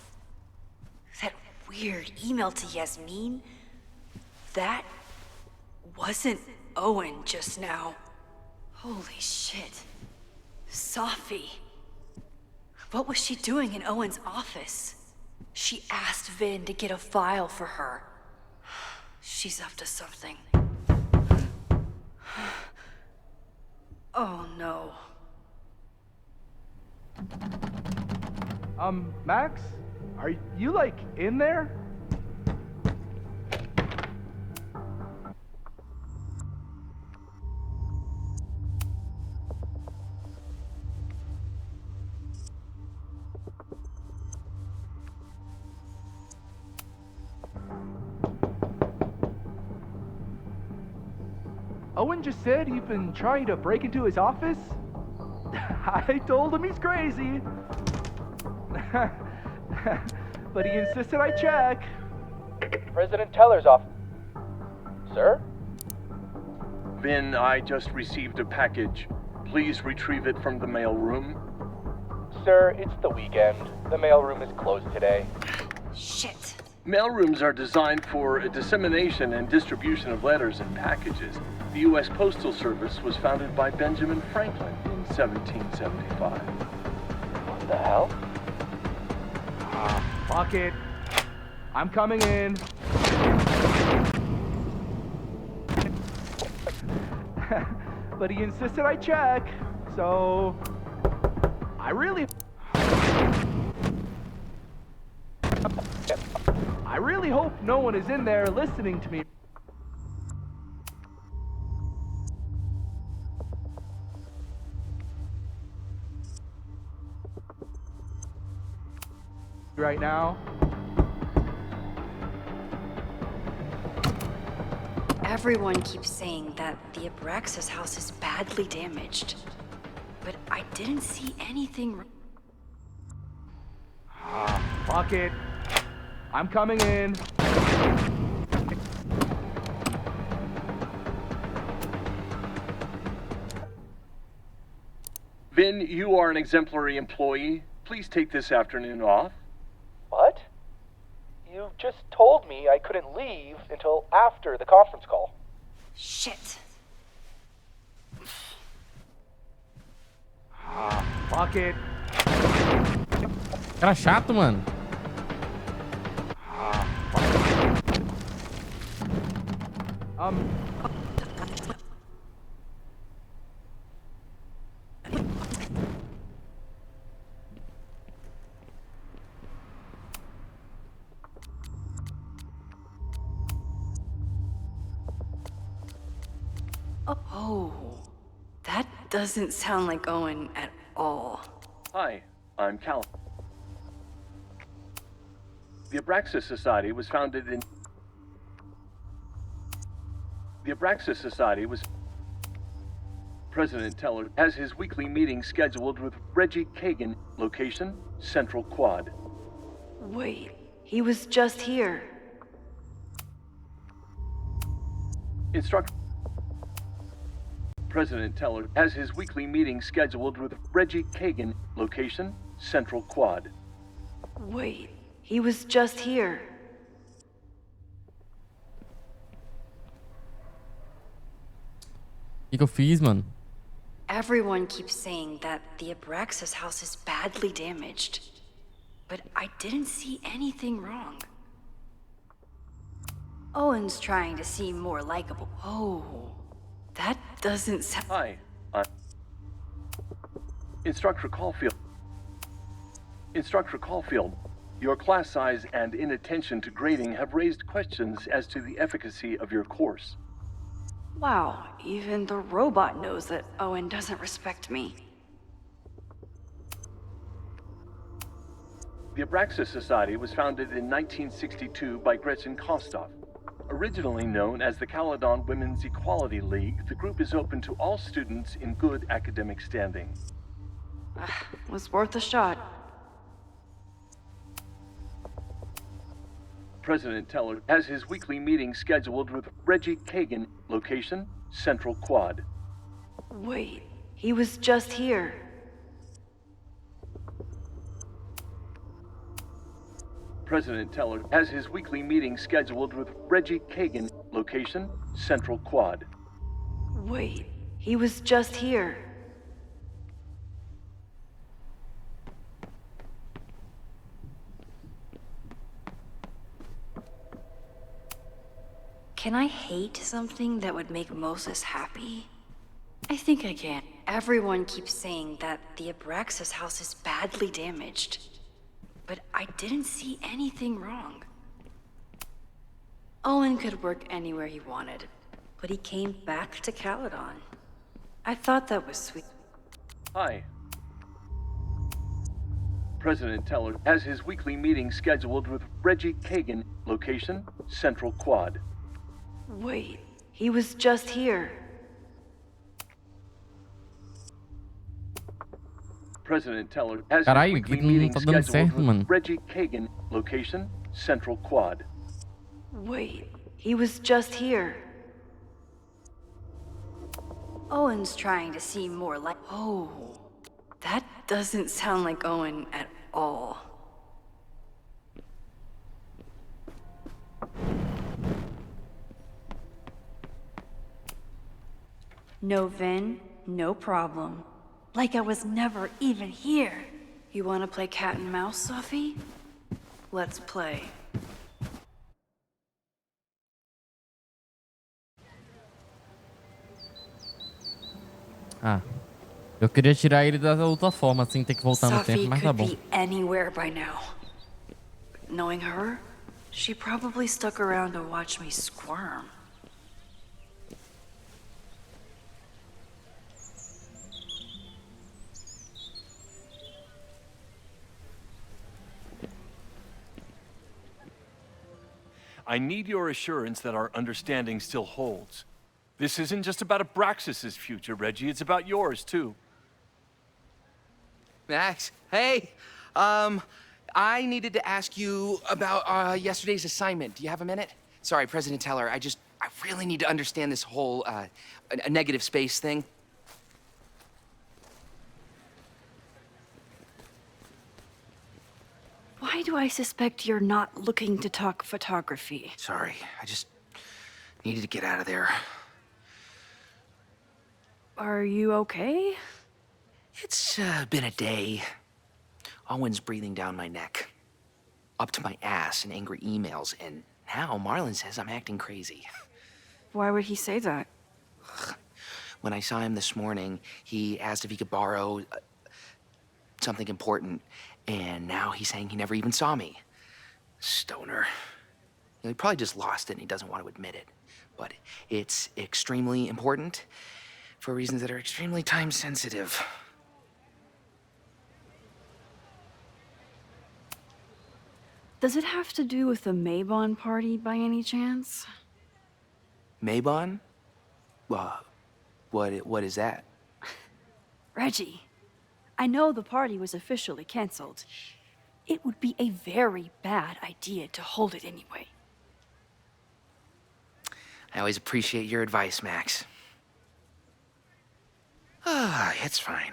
That weird email to Yasmin? That wasn't Owen just now. Holy shit. Sophie. What was she doing in Owen's office? She asked Vin to get a file for her. She's up to something. Oh no. Max? Are you, like, in there? Owen just said you've been trying to break into his office? I told him he's crazy. But he insisted I check. President Teller's office. Sir? Vin, I just received a package. Please retrieve it from the mailroom. Sir, it's the weekend. The mailroom is closed today. Shit. Mailrooms are designed for a dissemination and distribution of letters and packages. The U.S. Postal Service was founded by Benjamin Franklin in 1775. What the hell? Fuck it. I'm coming in. But he insisted I check, so I really hope no one is in there listening to me. Right now. Everyone keeps saying that the Abraxas house is badly damaged, but I didn't see anything. Fuck it. I'm coming in. Vin, you are an exemplary employee. Please take this afternoon off. What? You just told me I couldn't leave until after the conference call. Shit. Fuck it. Cara chato, mano. Oh, that doesn't sound like Owen at all. Hi, I'm Cal. The Abraxas Society was founded in... The Abraxas Society was... President Teller has his weekly meeting scheduled with Reggie Kagan, location, Central Quad. Wait, he was just here. Instruct... President Teller has his weekly meeting scheduled with Reggie Kagan, location, Central Quad. Wait, he was just here. O que eu fiz, mano? Everyone keeps saying that the Abraxas house is badly damaged, but I didn't see anything wrong. Owen's trying to seem more likable. Oh, that doesn't sound... Hi, I'm... Instructor Caulfield. Instructor Caulfield, your class size and inattention to grading have raised questions as to the efficacy of your course. Wow, even the robot knows that Owen doesn't respect me. The Abraxas Society was founded in 1962 by Gretchen Kostov. Originally known as the Caledon Women's Equality League, the group is open to all students in good academic standing. Was worth a shot. President Teller has his weekly meeting scheduled with Reggie Kagan, location, Central Quad. Wait, he was just here. President Teller has his weekly meeting scheduled with Reggie Kagan, location, Central Quad. Wait, he was just here. Can I hate something that would make Moses happy? I think I can. Everyone keeps saying that the Abraxas house is badly damaged. But I didn't see anything wrong. Owen could work anywhere he wanted, but he came back to Caledon. I thought that was sweet. Hi. President Teller has his weekly meeting scheduled with Reggie Kagan, location, Central Quad. Wait, he was just here. President Teller has his Caralho, weekly que não meeting tá dando scheduled certo, with mano. Reggie Kagan, location, Central Quad. Wait, he was just here. Owen's trying to seem more like... Oh, that doesn't sound like Owen at all. No Vin, no problem. Like I was never even here. You want to play cat and mouse, Sophie? Let's play. Ah. Eu queria tirar ele da outra forma, sem ter que voltar no Sophie tempo, mas tá could bom. be anywhere by now. Knowing her, she probably stuck around to watch me squirm. I need your assurance that our understanding still holds. This isn't just about Abraxas's future, Reggie. It's about yours, too. Max, hey. I needed to ask you about yesterday's assignment. Do you have a minute? Sorry, President Teller, I really need to understand this whole a negative space thing. Why do I suspect you're not looking to talk photography? Sorry, I just needed to get out of there. Are you okay? It's been a day. Owen's breathing down my neck, up to my ass in angry emails, and now Marlon says I'm acting crazy. Why would he say that? When I saw him this morning, he asked if he could borrow something important, and now he's saying he never even saw me. Stoner. He probably just lost it and he doesn't want to admit it. But it's extremely important for reasons that are extremely time sensitive. Does it have to do with the Maybon party by any chance? Maybon? What is that? Reggie, I know the party was officially canceled. It would be a very bad idea to hold it anyway. I always appreciate your advice, Max. It's fine.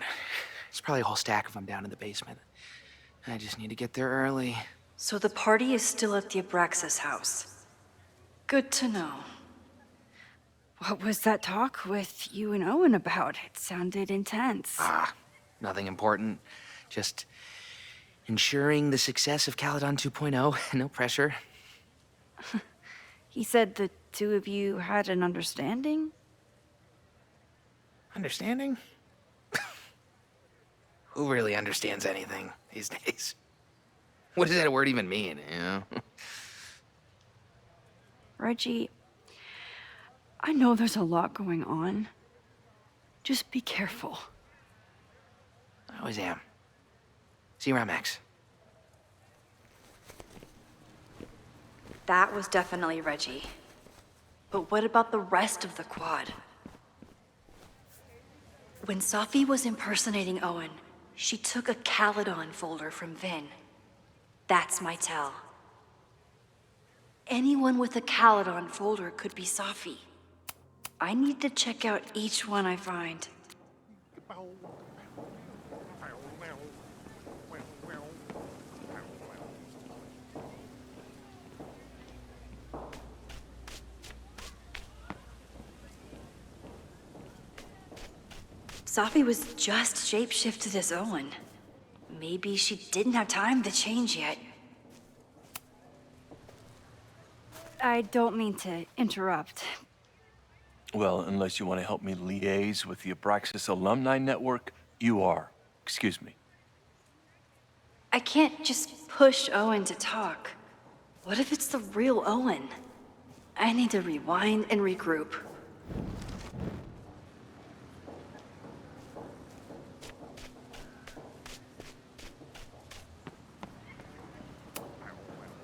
There's probably a whole stack of them down in the basement. I just need to get there early. So the party is still at the Abraxas house. Good to know. What was that talk with you and Owen about? It sounded intense. Nothing important. Just ensuring the success of Caledon 2.0. No pressure. He said the two of you had an understanding? Understanding? Who really understands anything these days? What does that word even mean, you know? Reggie, I know there's a lot going on. Just be careful. I always am. See you around, Max. That was definitely Reggie. But what about the rest of the quad? When Safi was impersonating Owen, she took a Caledon folder from Vin. That's my tell. Anyone with a Caledon folder could be Safi. I need to check out each one I find. Safi was just shapeshifted as Owen. Maybe she didn't have time to change yet. I don't mean to interrupt. Well, unless you want to help me liaise with the Abraxas alumni network, you are. Excuse me. I can't just push Owen to talk. What if it's the real Owen? I need to rewind and regroup.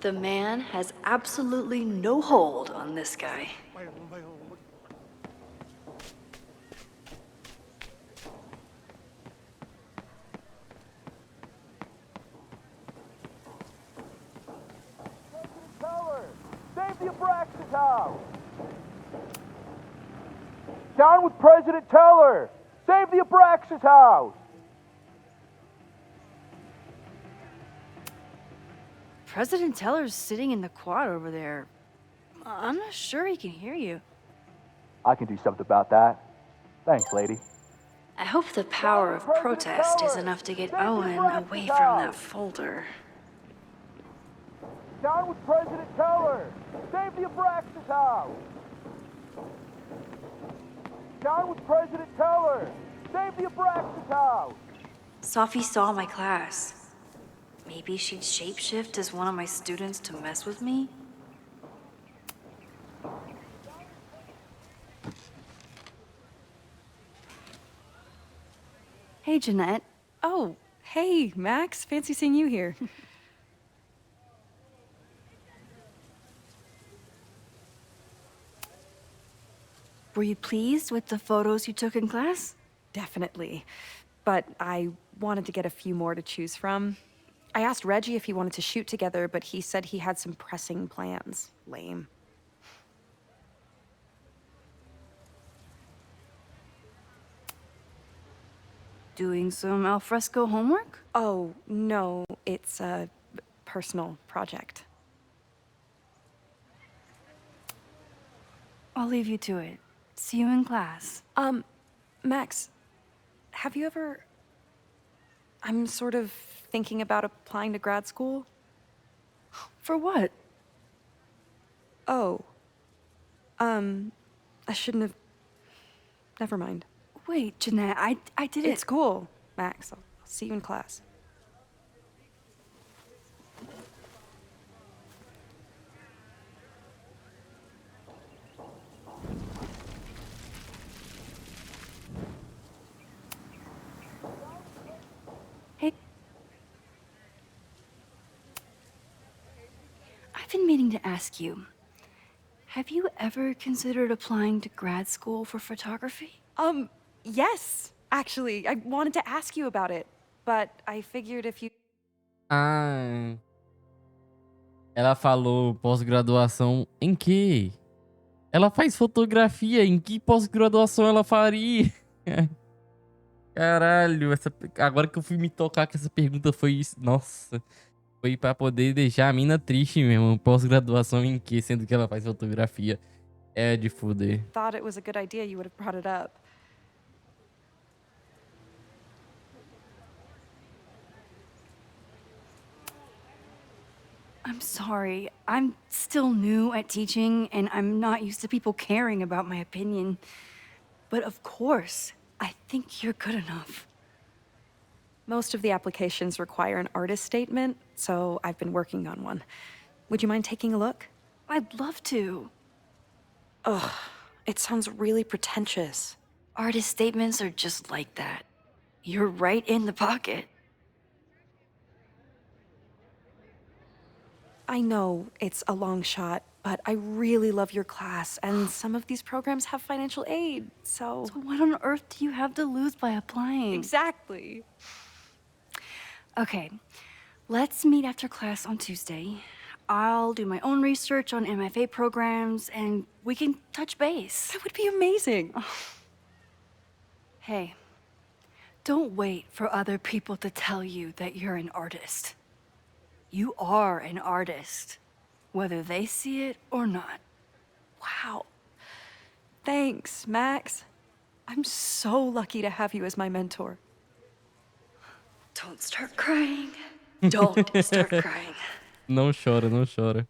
The man has absolutely no hold on this guy. Save the Abraxas house! Down with President Teller! Save the Abraxas house! President Teller's sitting in the quad over there. I'm not sure he can hear you. I can do something about that. Thanks, lady. I hope the power of protest is enough to get Owen away from that folder. Down with President Teller! Save the Abraxas house! Down with President Teller! Save the Abraxas house! Safi saw my class. Maybe she'd shapeshift as one of my students to mess with me? Hey, Jeanette. Oh, hey, Max. Fancy seeing you here. Were you pleased with the photos you took in class? Definitely. But I wanted to get a few more to choose from. I asked Reggie if he wanted to shoot together, but he said he had some pressing plans. Lame. Doing some alfresco homework? Oh, no, it's a personal project. I'll leave you to it. See you in class. Max, have you ever... I'm sort of thinking about applying to grad school. For what? Oh. I shouldn't have... Never mind. Wait, Jeanette, I didn't... It's cool, Max. I'll see you in class. Hey. I've been meaning to ask you. Have you ever considered applying to grad school for photography? Yes, actually. I wanted to ask you about it, but I figured if you... Ah. Ela falou pós-graduação em quê? Ela faz fotografia, em que pós-graduação ela faria? Caralho, agora que eu fui me tocar que essa pergunta foi isso. Nossa, foi pra poder deixar a mina triste mesmo. Pós-graduação em quê, sendo que ela faz fotografia? É de fuder. thought it was a good idea, you would have brought it up. I'm sorry. I'm still new at teaching, and I'm not used to people caring about my opinion. But of course, I think you're good enough. Most of the applications require an artist statement, so I've been working on one. Would you mind taking a look? I'd love to. Ugh, it sounds really pretentious. Artist statements are just like that. You're right in the pocket. I know it's a long shot, but I really love your class, and some of these programs have financial aid, so... So what on earth do you have to lose by applying? Exactly. Okay, let's meet after class on Tuesday. I'll do my own research on MFA programs, and we can touch base. That would be amazing. Hey, don't wait for other people to tell you that you're an artist. You are an artist, whether they see it or not. Wow. Thanks, Max. I'm so lucky to have you as my mentor. Don't start crying. Don't start crying. Não chora, não chora.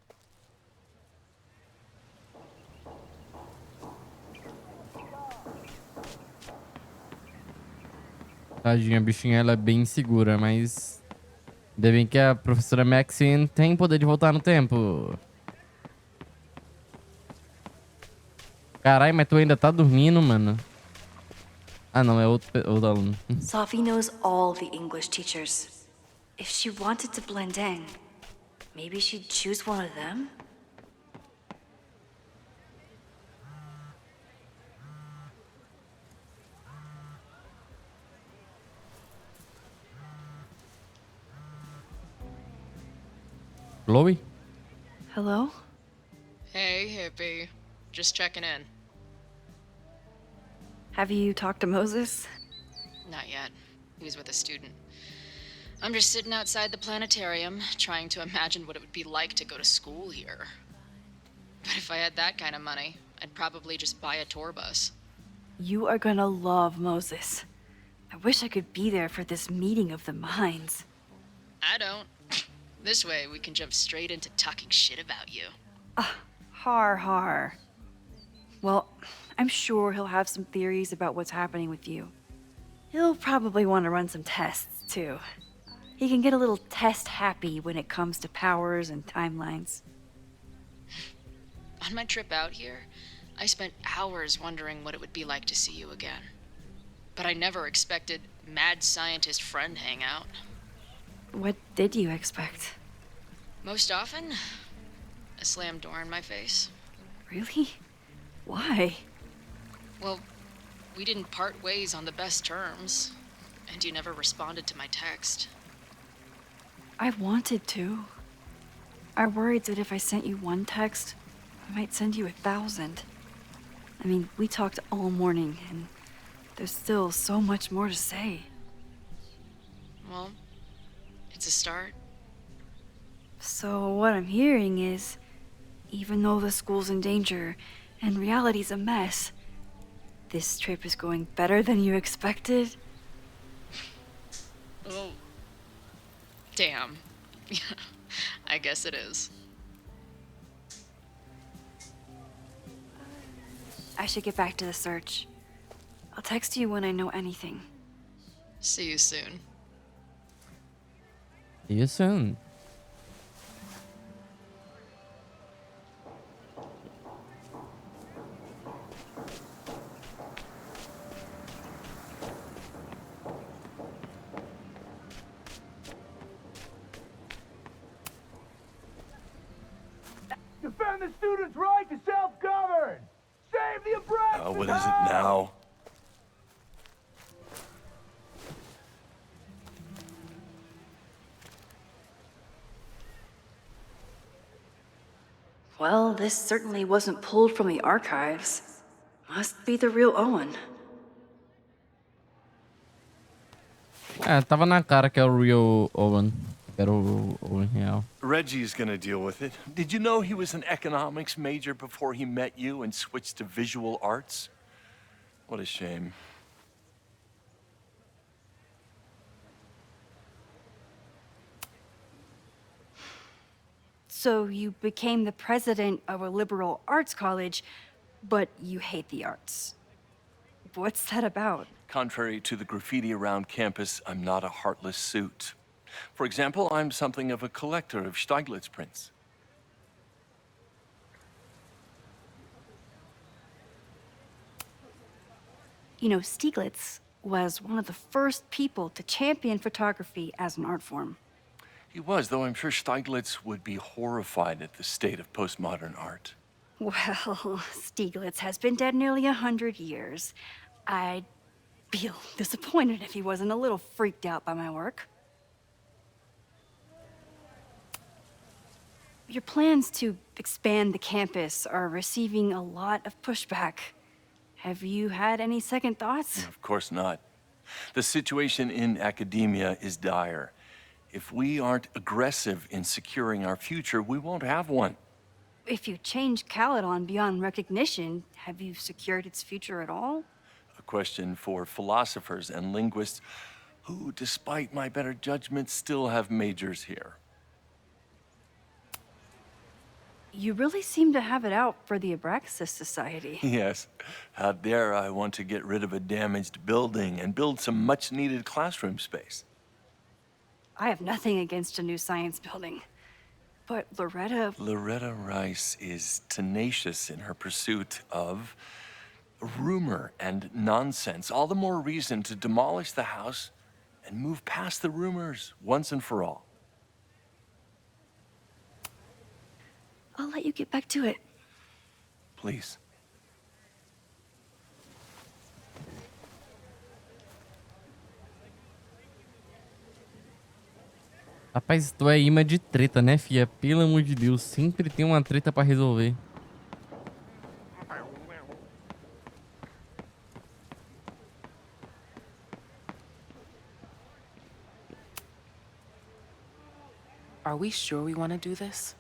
Tadinha, a bichinha, ela é bem segura, mas... Ainda bem que a professora Maxine tem poder de voltar no tempo. Caralho, mas tu ainda tá dormindo, mano. Ah, não, é outro aluno. Sophie knows all the English teachers. If she wanted to blend in, maybe she'd choose one of them? Chloe? Hello? Hey, hippie. Just checking in. Have you talked to Moses? Not yet. He was with a student. I'm just sitting outside the planetarium, trying to imagine what it would be like to go to school here. But if I had that kind of money, I'd probably just buy a tour bus. You are gonna love Moses. I wish I could be there for this meeting of the minds. I don't. This way, we can jump straight into talking shit about you. Har. Well, I'm sure he'll have some theories about what's happening with you. He'll probably want to run some tests, too. He can get a little test-happy when it comes to powers and timelines. On my trip out here, I spent hours wondering what it would be like to see you again. But I never expected mad scientist friend hangout. What did you expect? Most often, a slammed door in my face. Really? Why? Well, we didn't part ways on the best terms, and you never responded to my text. I wanted to. I worried that if I sent you one text, I might send you 1,000. I mean, we talked all morning, and there's still so much more to say. Well, it's a start. So what I'm hearing is, even though the school's in danger and reality's a mess, this trip is going better than you expected? Oh. Damn. I guess it is. I should get back to the search. I'll text you when I know anything. See you soon. See you soon. Defend the students' right to self-govern! Save the oppressed! What is it now? Well, this certainly wasn't pulled from the archives. Must be the real Owen. É, tava na cara que é o real Owen. Que era o Owen real. Reggie's gonna deal with it. Did you know he was an economics major before he met you and switched to visual arts? What a shame. So you became the president of a liberal arts college, but you hate the arts. What's that about? Contrary to the graffiti around campus, I'm not a heartless suit. For example, I'm something of a collector of Stieglitz prints. You know, Stieglitz was one of the first people to champion photography as an art form. He was, though I'm sure Stieglitz would be horrified at the state of postmodern art. Well, Stieglitz has been dead nearly 100 years. I'd feel disappointed if he wasn't a little freaked out by my work. Your plans to expand the campus are receiving a lot of pushback. Have you had any second thoughts? Of course not. The situation in academia is dire. If we aren't aggressive in securing our future, we won't have one. If you change Caledon beyond recognition, have you secured its future at all? A question for philosophers and linguists who, despite my better judgment, still have majors here. You really seem to have it out for the Abraxas Society. Yes. Out there, I want to get rid of a damaged building and build some much-needed classroom space. I have nothing against a new science building. But Loretta Rice is tenacious in her pursuit of rumor and nonsense. All the more reason to demolish the house and move past the rumors once and for all. I'll let you get back to it. Please. Rapaz, tu é imã de treta, né, fia? Pelo amor de Deus, sempre tem uma treta pra resolver. Are we sure we want to do this?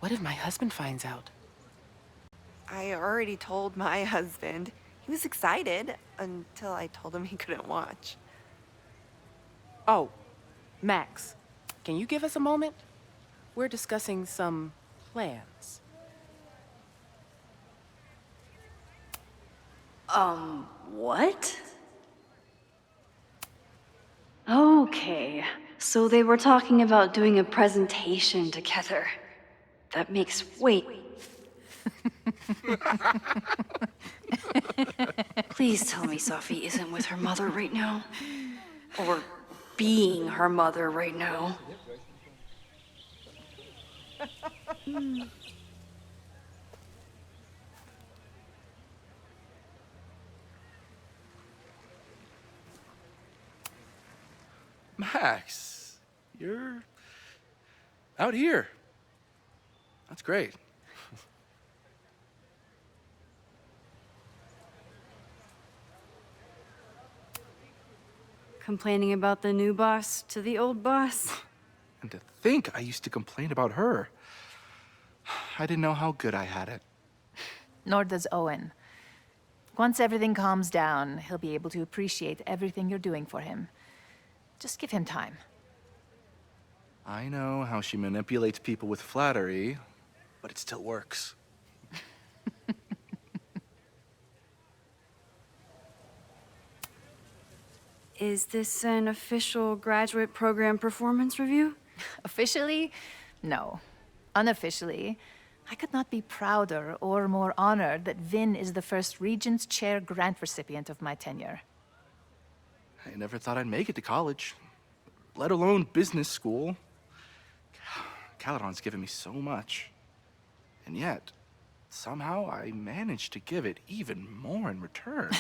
What if my husband finds out? I already told my husband. He was excited until I told him he couldn't watch. Oh, Max, can you give us a moment? We're discussing some plans. What? Okay, so they were talking about doing a presentation together. That makes... Wait. Please tell me Sophie isn't with her mother right now. Or being her mother right now. Max, you're out here. That's great. Complaining about the new boss to the old boss? And to think I used to complain about her. I didn't know how good I had it. Nor does Owen. Once everything calms down, he'll be able to appreciate everything you're doing for him. Just give him time. I know how she manipulates people with flattery, but it still works. Is this an official graduate program performance review? Officially? No. Unofficially, I could not be prouder or more honored that Vin is the first Regents Chair grant recipient of my tenure. I never thought I'd make it to college, let alone business school. Caledon's given me so much. And yet, somehow I managed to give it even more in return.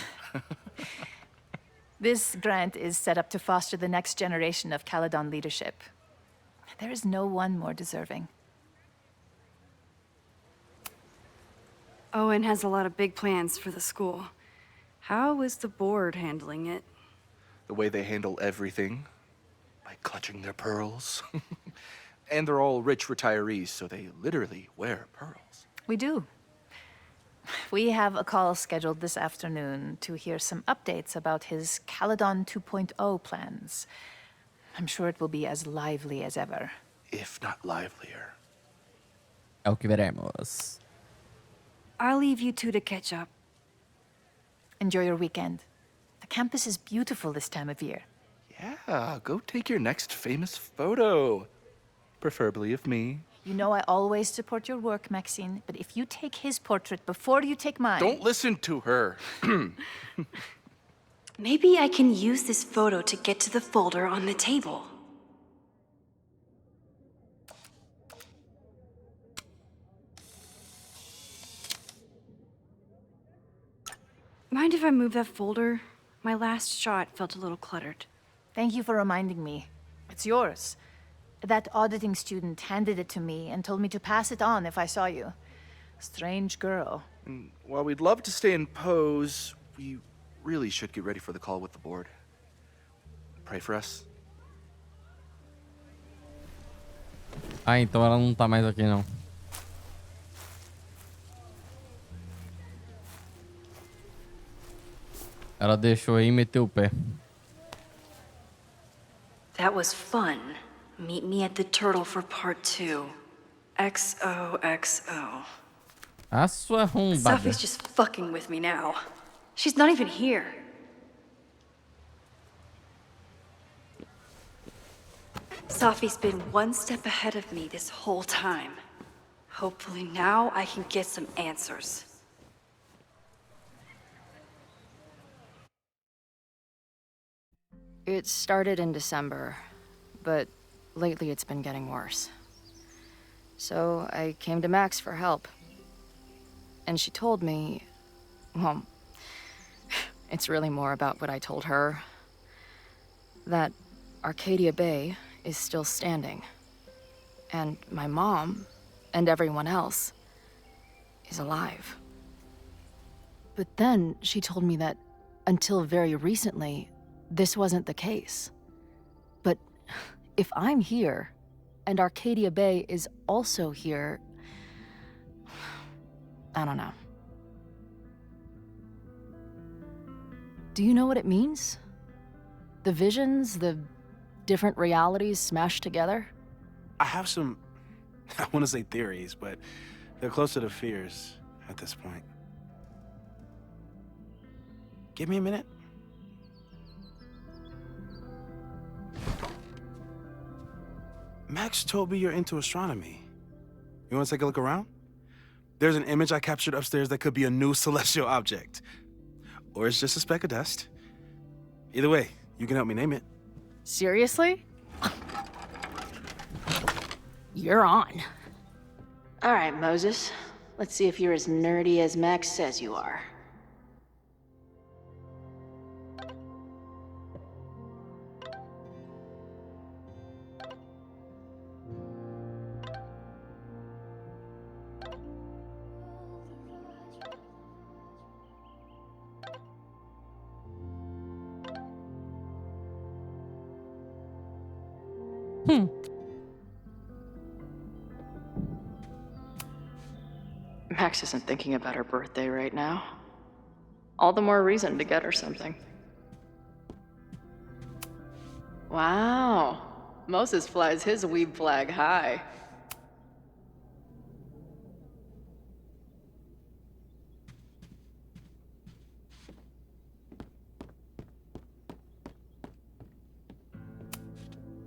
This grant is set up to foster the next generation of Caledon leadership. There is no one more deserving. Owen has a lot of big plans for the school. How is the board handling it? The way they handle everything, by clutching their pearls. And they're all rich retirees, so they literally wear pearls. We do. We have a call scheduled this afternoon to hear some updates about his Caledon 2.0 plans. I'm sure it will be as lively as ever. If not livelier. É o que veremos. I'll leave you two to catch up. Enjoy your weekend. The campus is beautiful this time of year. Yeah, go take your next famous photo. Preferably of me. You know I always support your work, Maxine, but if you take his portrait before you take mine... Don't listen to her. Maybe I can use this photo to get to the folder on the table. Mind if I move that folder? My last shot felt a little cluttered. Thank you for reminding me. It's yours. That auditing student handed it to me and told me to pass it on if I saw you. Strange girl. And while we'd love to stay in pose, we really should get ready for the call with the board. Pray for us. Ah, então ela não tá mais aqui, não. Ela deixou aí e meteu o pé. That was fun. Meet me at the Turtle for part 2. XOXO. A sua arrombada. Sophie's just fucking with me now. She's not even here. Sophie's been one step ahead of me this whole time. Hopefully now I can get some answers. It started in December, but lately it's been getting worse. So I came to Max for help. And she told me, well, it's really more about what I told her, that Arcadia Bay is still standing. And my mom, and everyone else, is alive. But then she told me that until very recently, this wasn't the case. But if I'm here, and Arcadia Bay is also here, I don't know. Do you know what it means? The visions, the different realities smashed together? I have some, I want to say theories, but they're closer to fears at this point. Give me a minute. Max told me you're into astronomy. You want to take a look around? There's an image I captured upstairs that could be a new celestial object. Or it's just a speck of dust. Either way, you can help me name it. Seriously? You're on. All right, Moses. Let's see if you're as nerdy as Max says you are. Max isn't thinking about her birthday right now. All the more reason to get her something. Wow. Moses flies his weeb flag high.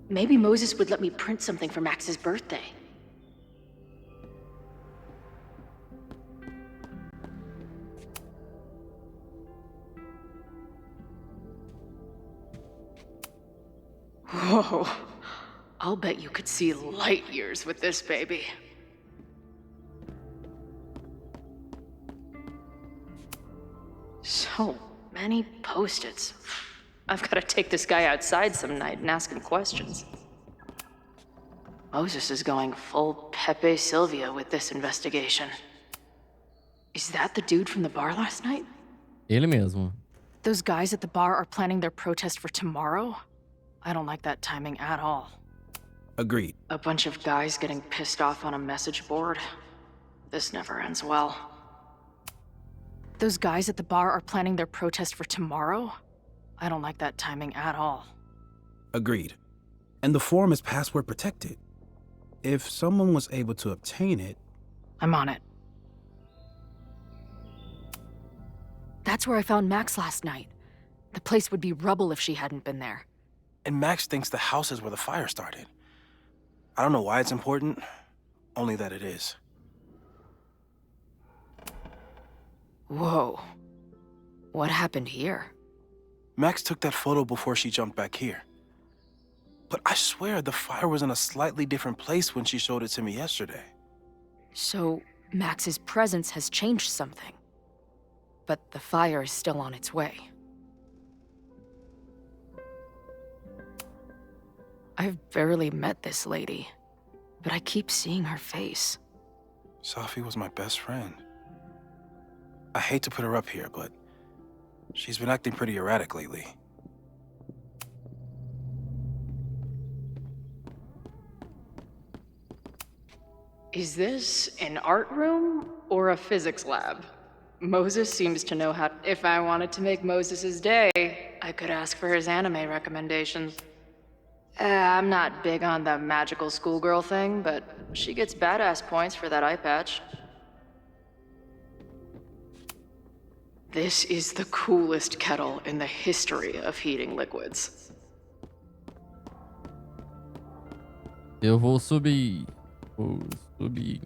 Maybe Moses would let me print something for Max's birthday. Whoa. I'll bet you could see light years with this baby. So many Post-its. I've got to take this guy outside some night and ask him questions. Moses is going full Pepe Silvia with this investigation. Is that the dude from the bar last night? Ele mesmo. Those guys at the bar are planning their protest for tomorrow? I don't like that timing at all. Agreed. A bunch of guys getting pissed off on a message board. This never ends well. Those guys at the bar are planning their protest for tomorrow? I don't like that timing at all. Agreed. And the form is password protected. If someone was able to obtain it... I'm on it. That's where I found Max last night. The place would be rubble if she hadn't been there. And Max thinks the house is where the fire started. I don't know why it's important, only that it is. Whoa. What happened here? Max took that photo before she jumped back here. But I swear the fire was in a slightly different place when she showed it to me yesterday. So, Max's presence has changed something. But the fire is still on its way. I've barely met this lady, but I keep seeing her face. Safi was my best friend. I hate to put her up here, but she's been acting pretty erratic lately. Is this an art room or a physics lab? Moses seems to know how. If I wanted to make Moses's day, I could ask for his anime recommendations. I'm not big on the magical schoolgirl thing, but she gets badass points for that eye patch. This is the coolest kettle in the history of heating liquids. Eu vou subir. Vou subir.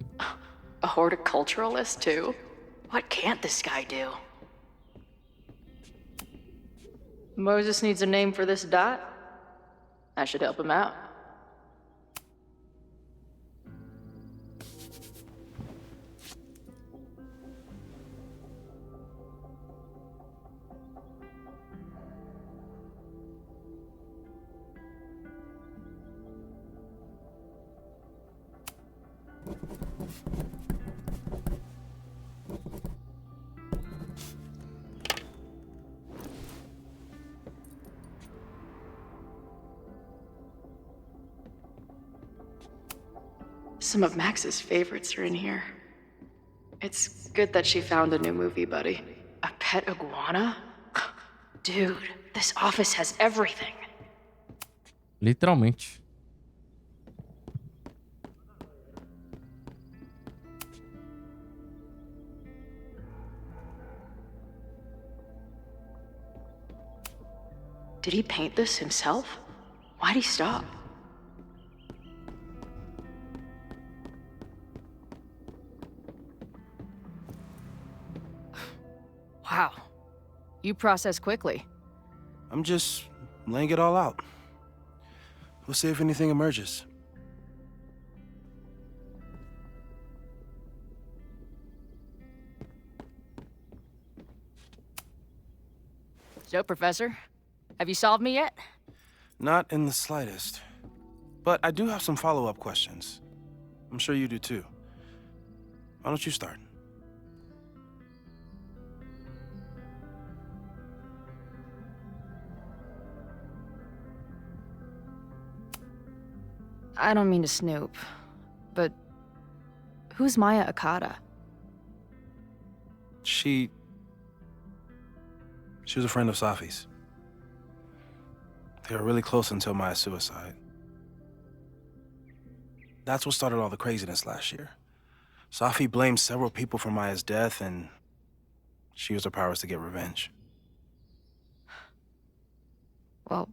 A horticulturalist, too? What can't this guy do? Moses needs a name for this dot. I should help him out. Some of Max's favorites are in here. It's good that she found a new movie buddy. A pet iguana? Dude, this office has everything. Literalmente. Did he paint this himself? Why'd he stop? Wow. You process quickly. I'm just laying it all out. We'll see if anything emerges. So, Professor, have you solved me yet? Not in the slightest. But I do have some follow-up questions. I'm sure you do too. Why don't you start? I don't mean to snoop, but who's Maya Akata? She was a friend of Safi's. They were really close until Maya's suicide. That's what started all the craziness last year. Safi blamed several people for Maya's death, and she used her powers to get revenge. Well,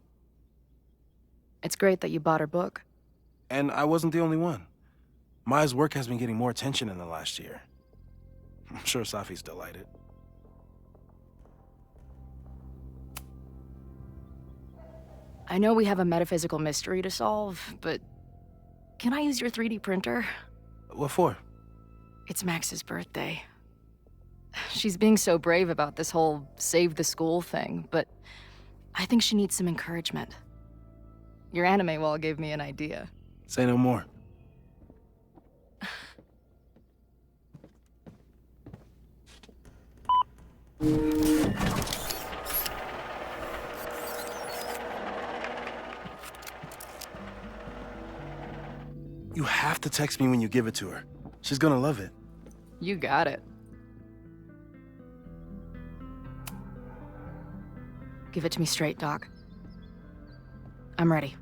it's great that you bought her book. And I wasn't the only one. Maya's work has been getting more attention in the last year. I'm sure Safi's delighted. I know we have a metaphysical mystery to solve, but can I use your 3D printer? What for? It's Max's birthday. She's being so brave about this whole save the school thing, but I think she needs some encouragement. Your anime wall gave me an idea. Say no more. You have to text me when you give it to her. She's gonna love it. You got it. Give it to me straight, Doc. I'm ready.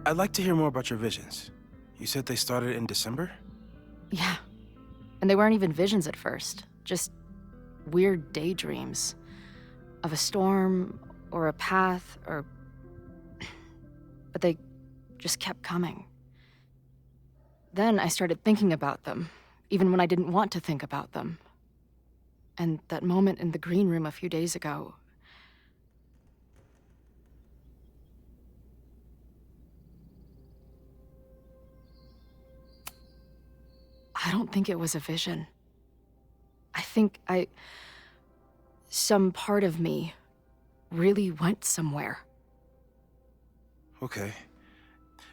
I'd like to hear more about your visions. You said they started in December? Yeah. And they weren't even visions at first. Just weird daydreams of a storm or a path or... But they just kept coming. Then I started thinking about them, even when I didn't want to think about them. And that moment in the green room a few days ago... I don't think it was a vision. I think some part of me really went somewhere. Okay.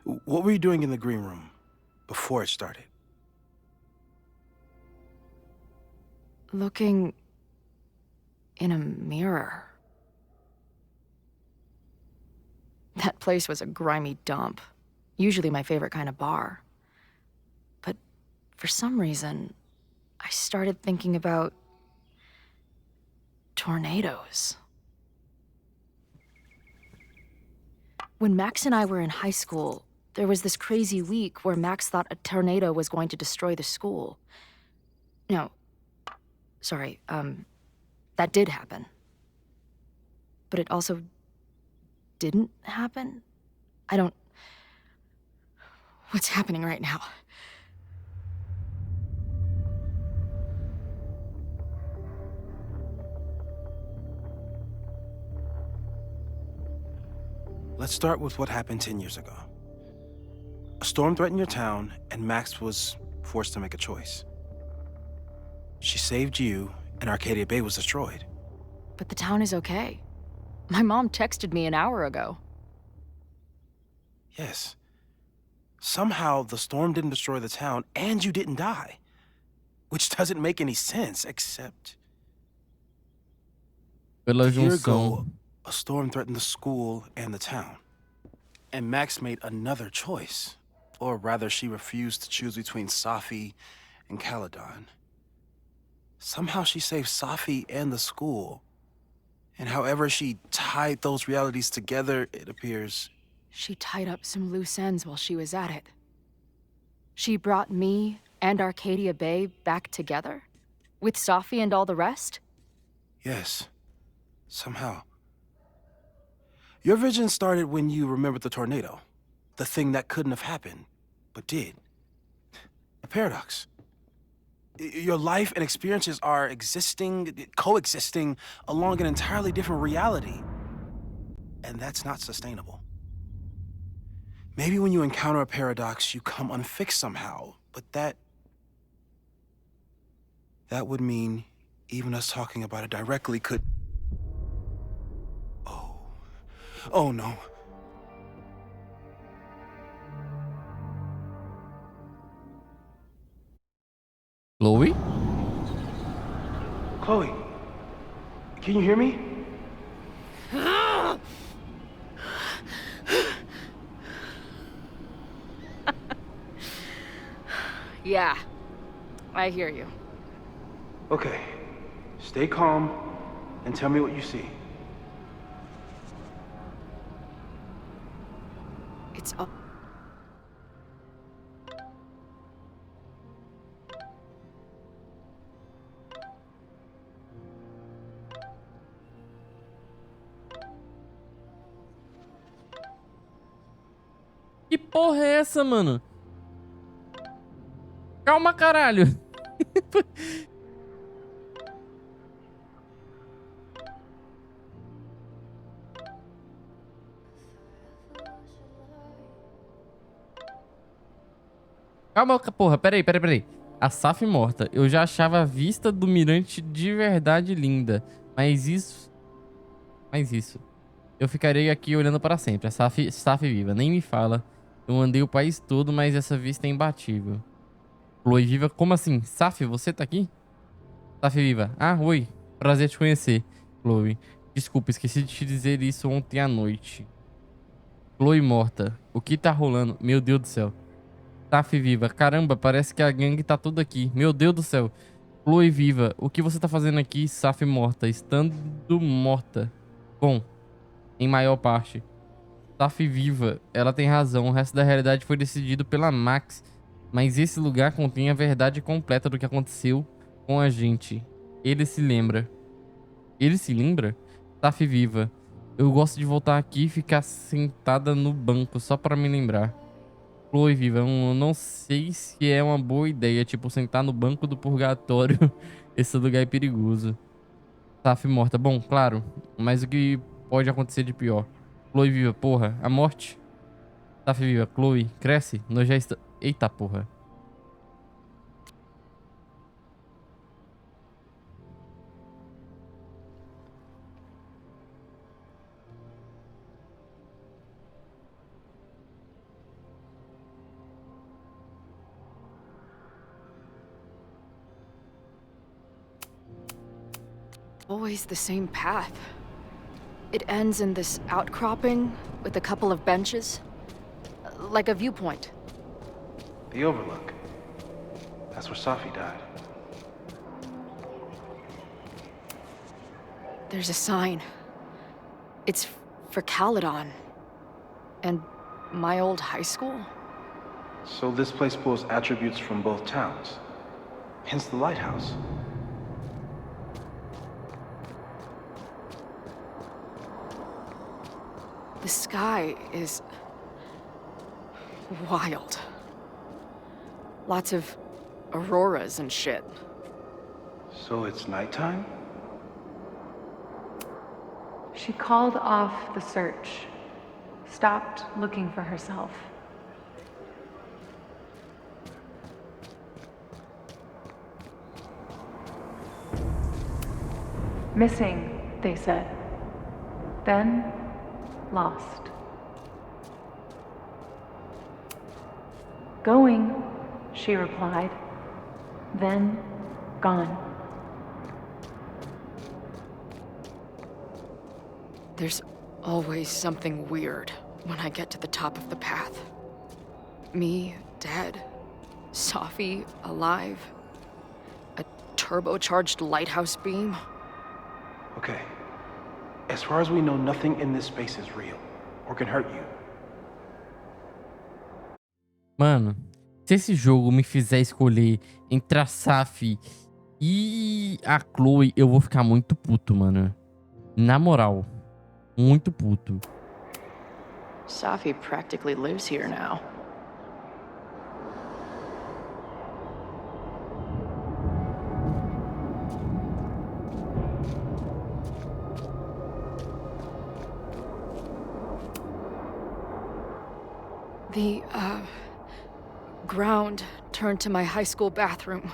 What were you doing in the green room before it started? Looking in a mirror. That place was a grimy dump. Usually my favorite kind of bar. But for some reason, I started thinking about tornadoes. When Max and I were in high school, there was this crazy week where Max thought a tornado was going to destroy the school. No, sorry, that did happen. But it also didn't happen? What's happening right now? Let's start with what happened 10 years ago. A storm threatened your town, and Max was forced to make a choice. She saved you, and Arcadia Bay was destroyed. But the town is okay. My mom texted me an hour ago. Yes. Somehow, the storm didn't destroy the town, and you didn't die. Which doesn't make any sense, except... A year ago, a storm threatened the school and the town. And Max made another choice. Or rather, she refused to choose between Safi and Caledon. Somehow she saved Safi and the school. And however she tied those realities together, it appears... She tied up some loose ends while she was at it. She brought me and Arcadia Bay back together? With Safi and all the rest? Yes. Somehow. Your vision started when you remembered the tornado. The thing that couldn't have happened, but did. A paradox. Your life and experiences are coexisting along an entirely different reality. And that's not sustainable. Maybe when you encounter a paradox, you come unfixed somehow, but that would mean even us talking about it directly could... Oh no. Chloe? Chloe, can you hear me? Yeah, I hear you. Okay, stay calm and tell me what you see. It's up. Que porra é essa, mano? Calma, caralho. Calma, porra. Peraí. A Saf morta. Eu já achava a vista do mirante de verdade linda. Mas isso... Eu ficarei aqui olhando para sempre. A Saf viva. Nem me fala. Eu andei o país todo, mas essa vista é imbatível. Chloe viva? Como assim? Saf, você tá aqui? Saf viva. Ah, oi. Prazer te conhecer, Chloe. Desculpa, esqueci de te dizer isso ontem à noite. Chloe morta. O que tá rolando? Meu Deus do céu. Saf viva. Caramba, parece que a gangue tá toda aqui. Meu Deus do céu. Chloe viva. O que você tá fazendo aqui? Saf morta. Estando morta. Bom, em maior parte. Saf viva. Ela tem razão. O resto da realidade foi decidido pela Max. Mas esse lugar contém a verdade completa do que aconteceu com a gente. Ele se lembra. Ele se lembra? Saf viva. Eu gosto de voltar aqui e ficar sentada no banco só pra me lembrar. Chloe viva. Eu não sei se é uma boa ideia, tipo, sentar no banco do purgatório. Esse lugar é perigoso. Saf morta. Bom, claro. Mas o que pode acontecer de pior? Chloe viva. Porra. A morte. Saf viva. Chloe. Cresce. Nós já estamos... Eita porra. Always the same path. It ends in this outcropping with a couple of benches. Like a viewpoint. The overlook. That's where Safi died. There's a sign. It's for Caledon. And my old high school? So this place pulls attributes from both towns. Hence the lighthouse. The sky is wild. Lots of auroras and shit. So it's nighttime? She called off the search, stopped looking for herself. Missing, they said. Then, lost. Going, she replied. Then, gone. There's always something weird when I get to the top of the path. Me, dead. Safi, alive. A turbocharged lighthouse beam. Okay. As far as we know, nothing in this space is real or can hurt you. Mano, se esse jogo me fizer escolher entre a Safi e a Chloe, eu vou ficar muito puto, mano. Na moral, muito puto. Safi practically lives here now. The, ground turned to my high school bathroom.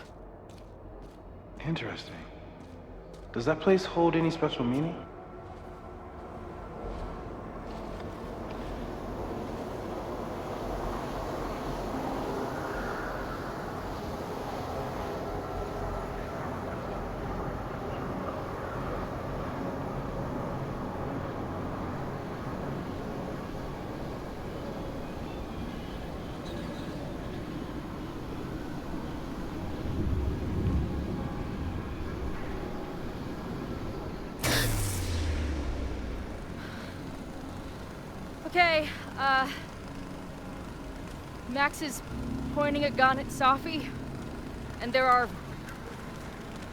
Interesting. Does that place hold any special meaning? Okay, Max is pointing a gun at Safi, and there are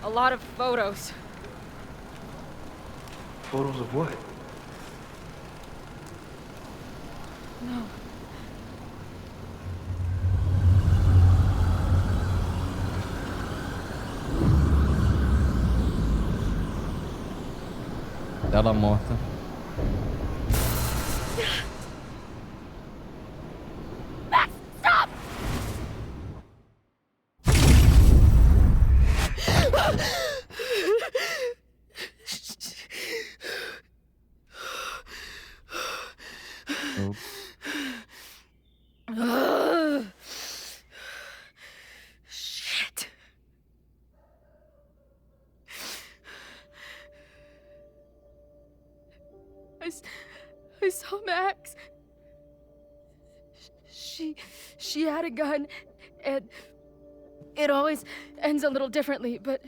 a lot of photos. Photos of what? No. Ela morta. Max, stop! Nope. Shit. I saw Max. She had a gun, and it always ends a little differently, but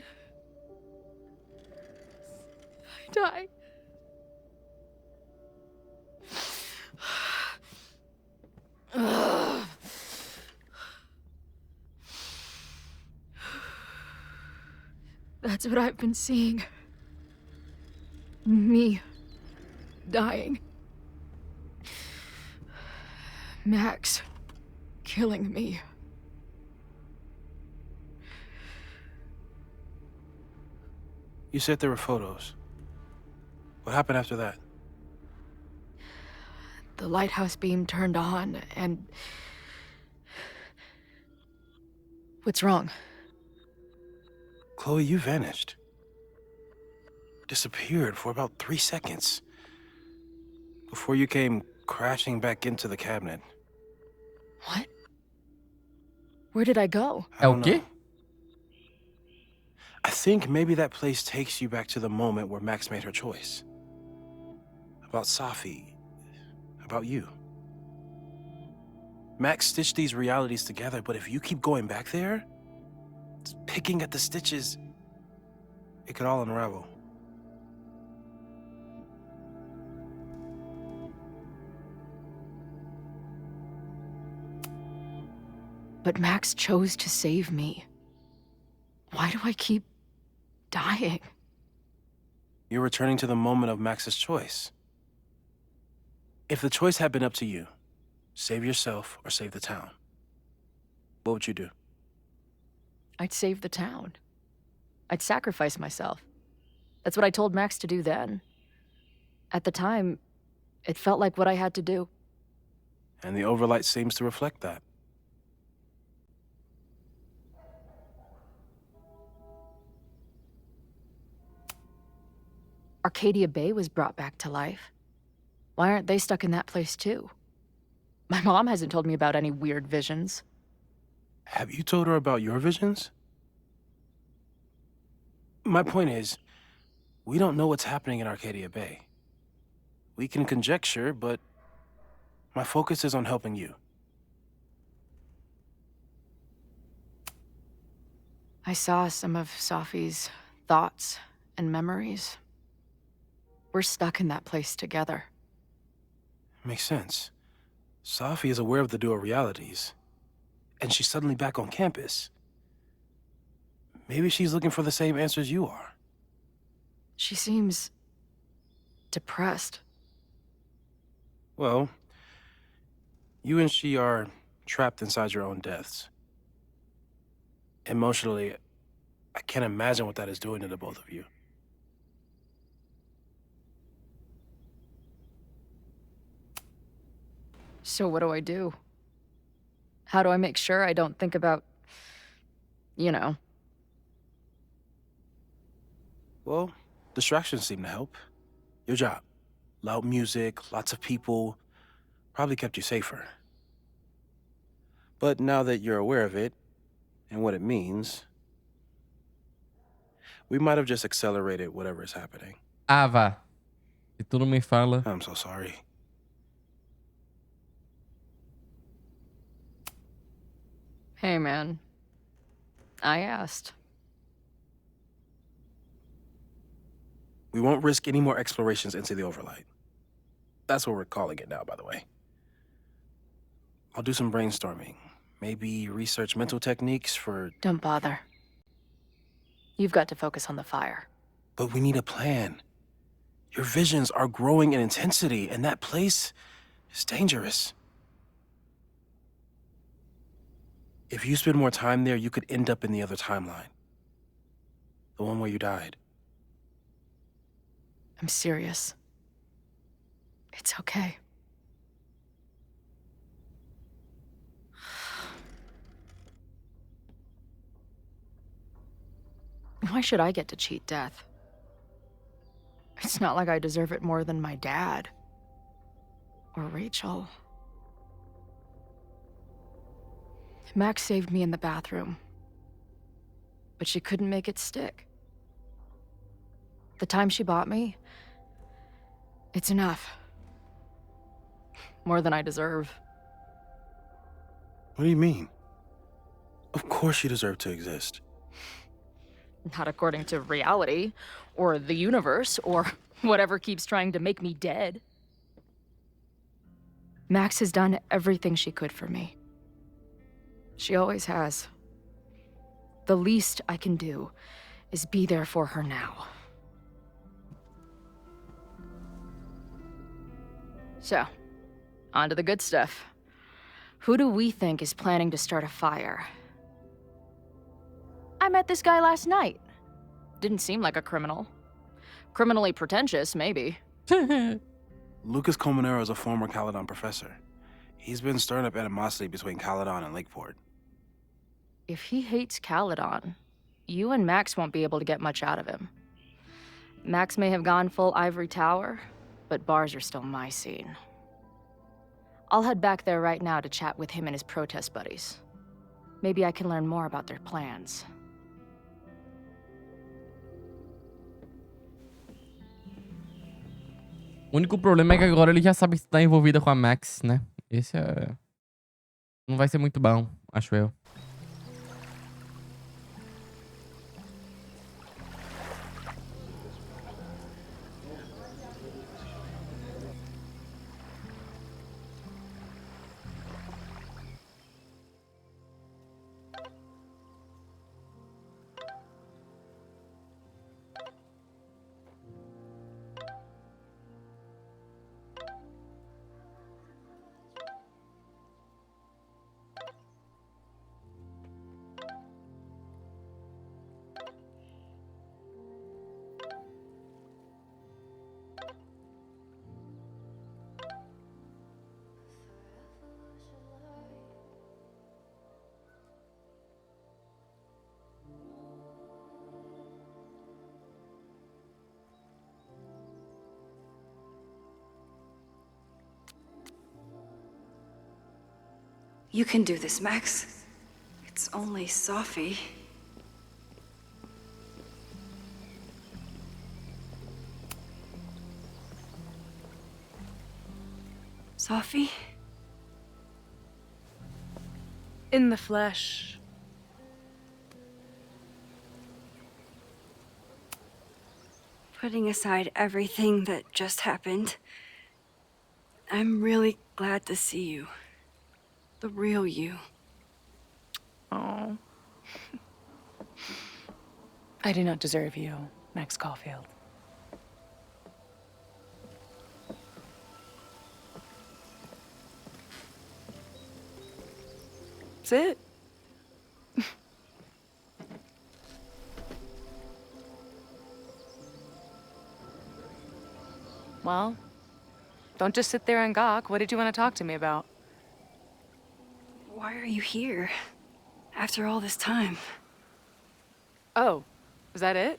I die. That's what I've been seeing. Me dying. Max killing me. You said there were photos. What happened after that? The lighthouse beam turned on, and... What's wrong? Chloe, you vanished. Disappeared for about 3 seconds. Before you came crashing back into the cabinet. What? Where did I go? I don't know. I think maybe that place takes you back to the moment where Max made her choice. About Safi. About you. Max stitched these realities together, but if you keep going back there, picking at the stitches, it could all unravel. But Max chose to save me. Why do I keep dying? You're returning to the moment of Max's choice. If the choice had been up to you, save yourself or save the town, what would you do? I'd save the town. I'd sacrifice myself. That's what I told Max to do then. At the time, it felt like what I had to do. And the overlight seems to reflect that. Arcadia Bay was brought back to life. Why aren't they stuck in that place too? My mom hasn't told me about any weird visions. Have you told her about your visions? My point is, we don't know what's happening in Arcadia Bay. We can conjecture, but my focus is on helping you. I saw some of Safi's thoughts and memories. We're stuck in that place together. Makes sense. Safi is aware of the dual realities, and she's suddenly back on campus. Maybe she's looking for the same answers you are. She seems depressed. Well, you and she are trapped inside your own deaths. Emotionally, I can't imagine what that is doing to the both of you. So what do I do? How do I make sure I don't think about, you know? Well, distractions seem to help. Your job. Loud music, lots of people, probably kept you safer. But now that you're aware of it, and what it means, we might have just accelerated whatever is happening. Vá. E tu não me fala. I'm so sorry. Hey, man. I asked. We won't risk any more explorations into the overlight. That's what we're calling it now, by the way. I'll do some brainstorming. Maybe research mental techniques for... Don't bother. You've got to focus on the fire. But we need a plan. Your visions are growing in intensity, and that place is dangerous. If you spend more time there, you could end up in the other timeline. The one where you died. I'm serious. It's okay. Why should I get to cheat death? It's not like I deserve it more than my dad. Or Rachel. Max saved me in the bathroom. But she couldn't make it stick. The time she bought me, it's enough. More than I deserve. What do you mean? Of course you deserve to exist. Not according to reality, or the universe, or whatever keeps trying to make me dead. Max has done everything she could for me. She always has. The least I can do is be there for her now. So, on to the good stuff. Who do we think is planning to start a fire? I met this guy last night. Didn't seem like a criminal. Criminally pretentious, maybe. Lucas Colmenero is a former Caledon professor. He's been stirring up animosity between Caledon and Lakeport. If he hates Caledon, you and Max won't be able to get much out of him. Max may have gone full ivory tower, but bars are still my scene. I'll head back there right now to chat with him and his protest buddies. Maybe I can learn more about their plans. O único problema é que agora ele já sabe que tá envolvida com a Max, né? Esse é... Não vai ser muito bom, acho eu. You can do this, Max. It's only Sophie. Sophie? In the flesh. Putting aside everything that just happened, I'm really glad to see you. The real you. Oh. I do not deserve you, Max Caulfield. That's it. Well, don't just sit there and gawk. What did you want to talk to me about? Why are you here? After all this time? Oh, was that it?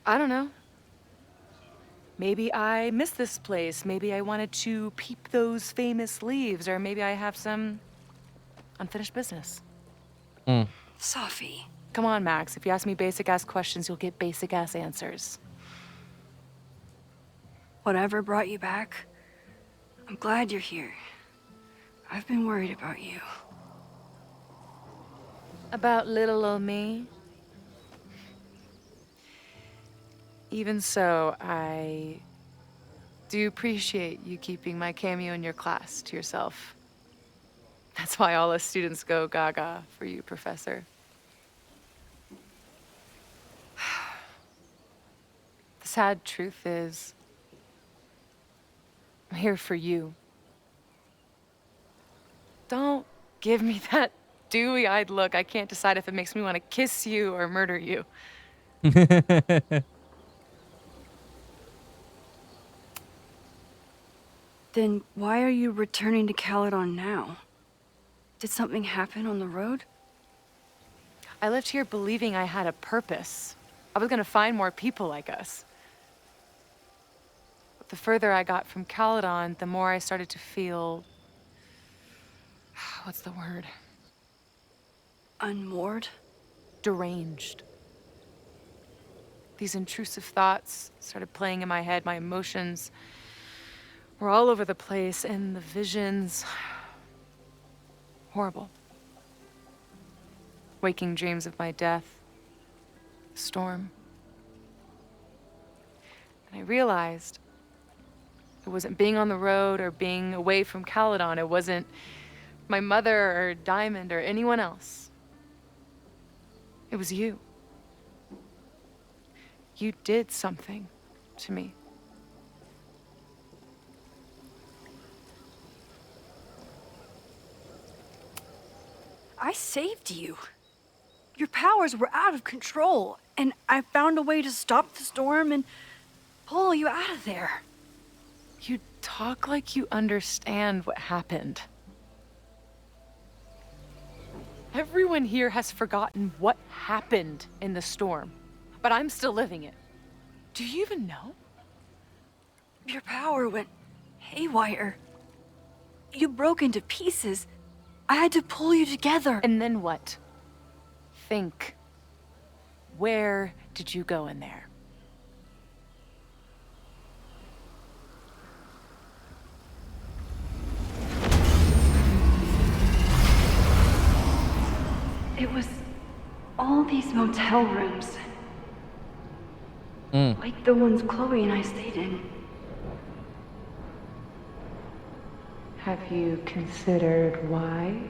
I don't know. Maybe I miss this place. Maybe I wanted to peep those famous leaves, or maybe I have some unfinished business. Sophie. Come on, Max. If you ask me basic-ass questions, you'll get basic-ass answers. Whatever brought you back, I'm glad you're here. I've been worried about you. About little old me? Even so, I do appreciate you keeping my cameo in your class to yourself. That's why all us students go gaga for you, Professor. The sad truth is, I'm here for you. Don't give me that dewy-eyed look. I can't decide if it makes me want to kiss you or murder you. Then why are you returning to Caledon now? Did something happen on the road? I left here believing I had a purpose. I was gonna find more people like us. But the further I got from Caledon, the more I started to feel... what's the word? Unmoored? Deranged. These intrusive thoughts started playing in my head. My emotions were all over the place, and the visions... horrible. Waking dreams of my death. The storm. And I realized it wasn't being on the road or being away from Caledon. It wasn't my mother or Diamond or anyone else. It was you. you did something to me. I saved you. Your powers were out of control, and I found a way to stop the storm and pull you out of there. You talk like you understand what happened. Everyone here has forgotten what happened in the storm, but I'm still living it. Do you even know? Your power went haywire. You broke into pieces. I had to pull you together. And then what? Think. Where did you go in there? It was all these motel rooms. Like the ones Chloe and I stayed in. Have you considered why?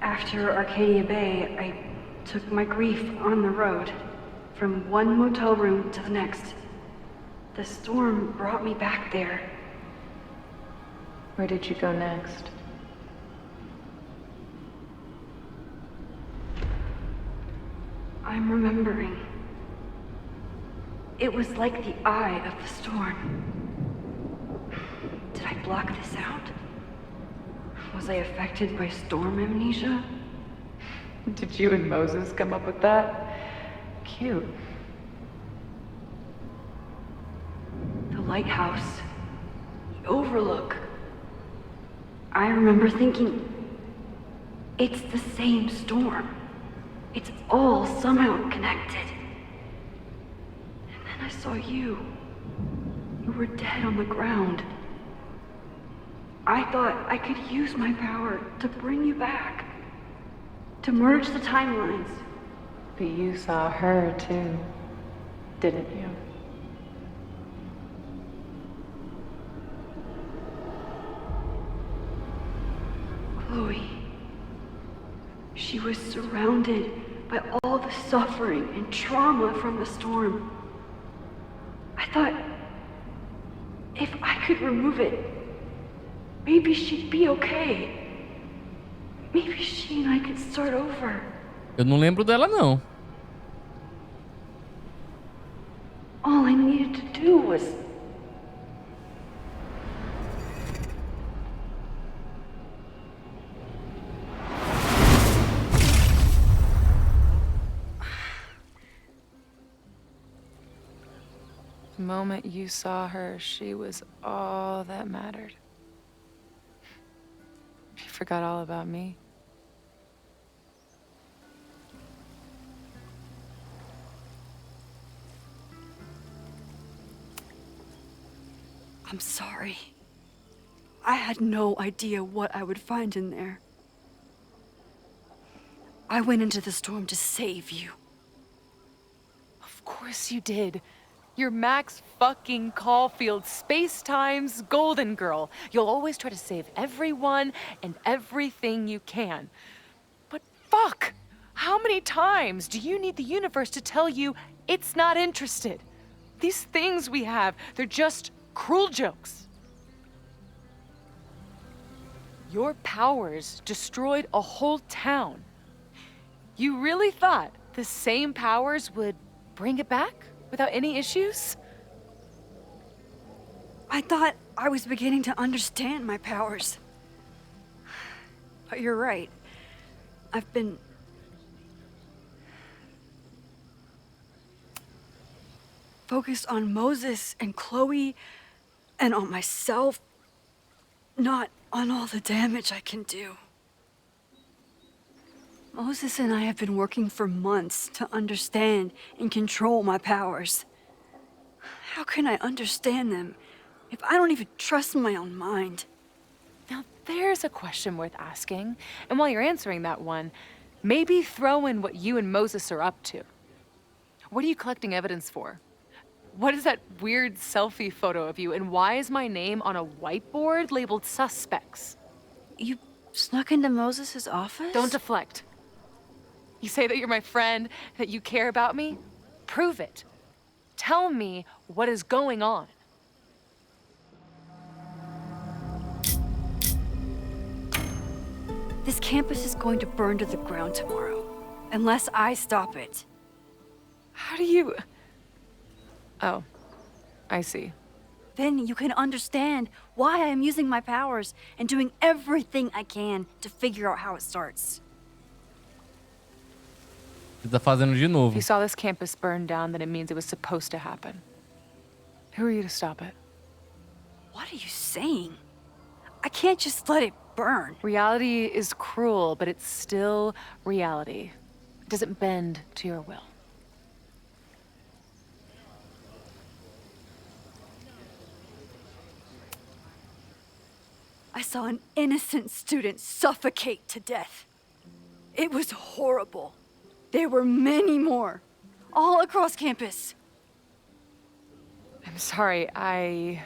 After Arcadia Bay, I took my grief on the road, from one motel room to the next. The storm brought me back there. Where did you go next? I'm remembering. It was like the eye of the storm. Did I block this out? Was I affected by storm amnesia? Did you and Moses come up with that? Cute. The lighthouse. The overlook. I remember thinking, it's the same storm. It's all somehow connected. And then I saw you. You were dead on the ground. I thought I could use my power to bring you back. To merge the timelines. But you saw her too, didn't you? Chloe. She was surrounded by all the suffering and trauma from the storm. I thought, if I could remove it, maybe she'd be okay. Maybe she and I could start over. Eu não lembro dela, não. All I needed to do was... The moment you saw her, she was all that mattered. You forgot all about me. I'm sorry. I had no idea what I would find in there. I went into the storm to save you. Of course you did. You're Max fucking Caulfield, Space-Time's golden girl. You'll always try to save everyone and everything you can. But fuck! How many times do you need the universe to tell you it's not interested? These things we have, they're just cruel jokes. Your powers destroyed a whole town. You really thought the same powers would bring it back? Without any issues? I thought I was beginning to understand my powers. But you're right. I've been... focused on Moses and Chloe and on myself, not on all the damage I can do. Moses and I have been working for months to understand and control my powers. How can I understand them if I don't even trust my own mind? Now there's a question worth asking, and while you're answering that one, maybe throw in what you and Moses are up to. What are you collecting evidence for? What is that weird selfie photo of you, and why is my name on a whiteboard labeled suspects? You snuck into Moses' office? Don't deflect. You say that you're my friend, that you care about me? Prove it. Tell me what is going on. This campus is going to burn to the ground tomorrow, unless I stop it. How do you... Oh, I see. Then you can understand why I am using my powers and doing everything I can to figure out how it starts. Você tá fazendo de novo. If you saw this campus burn down, then it means it was supposed to happen. Who are you to stop it? What are you saying? I can't just let it burn. Reality is cruel, but it's still reality. It doesn't bend to your will. I saw an innocent student suffocate to death. It was horrible. There were many more, all across campus. I'm sorry, I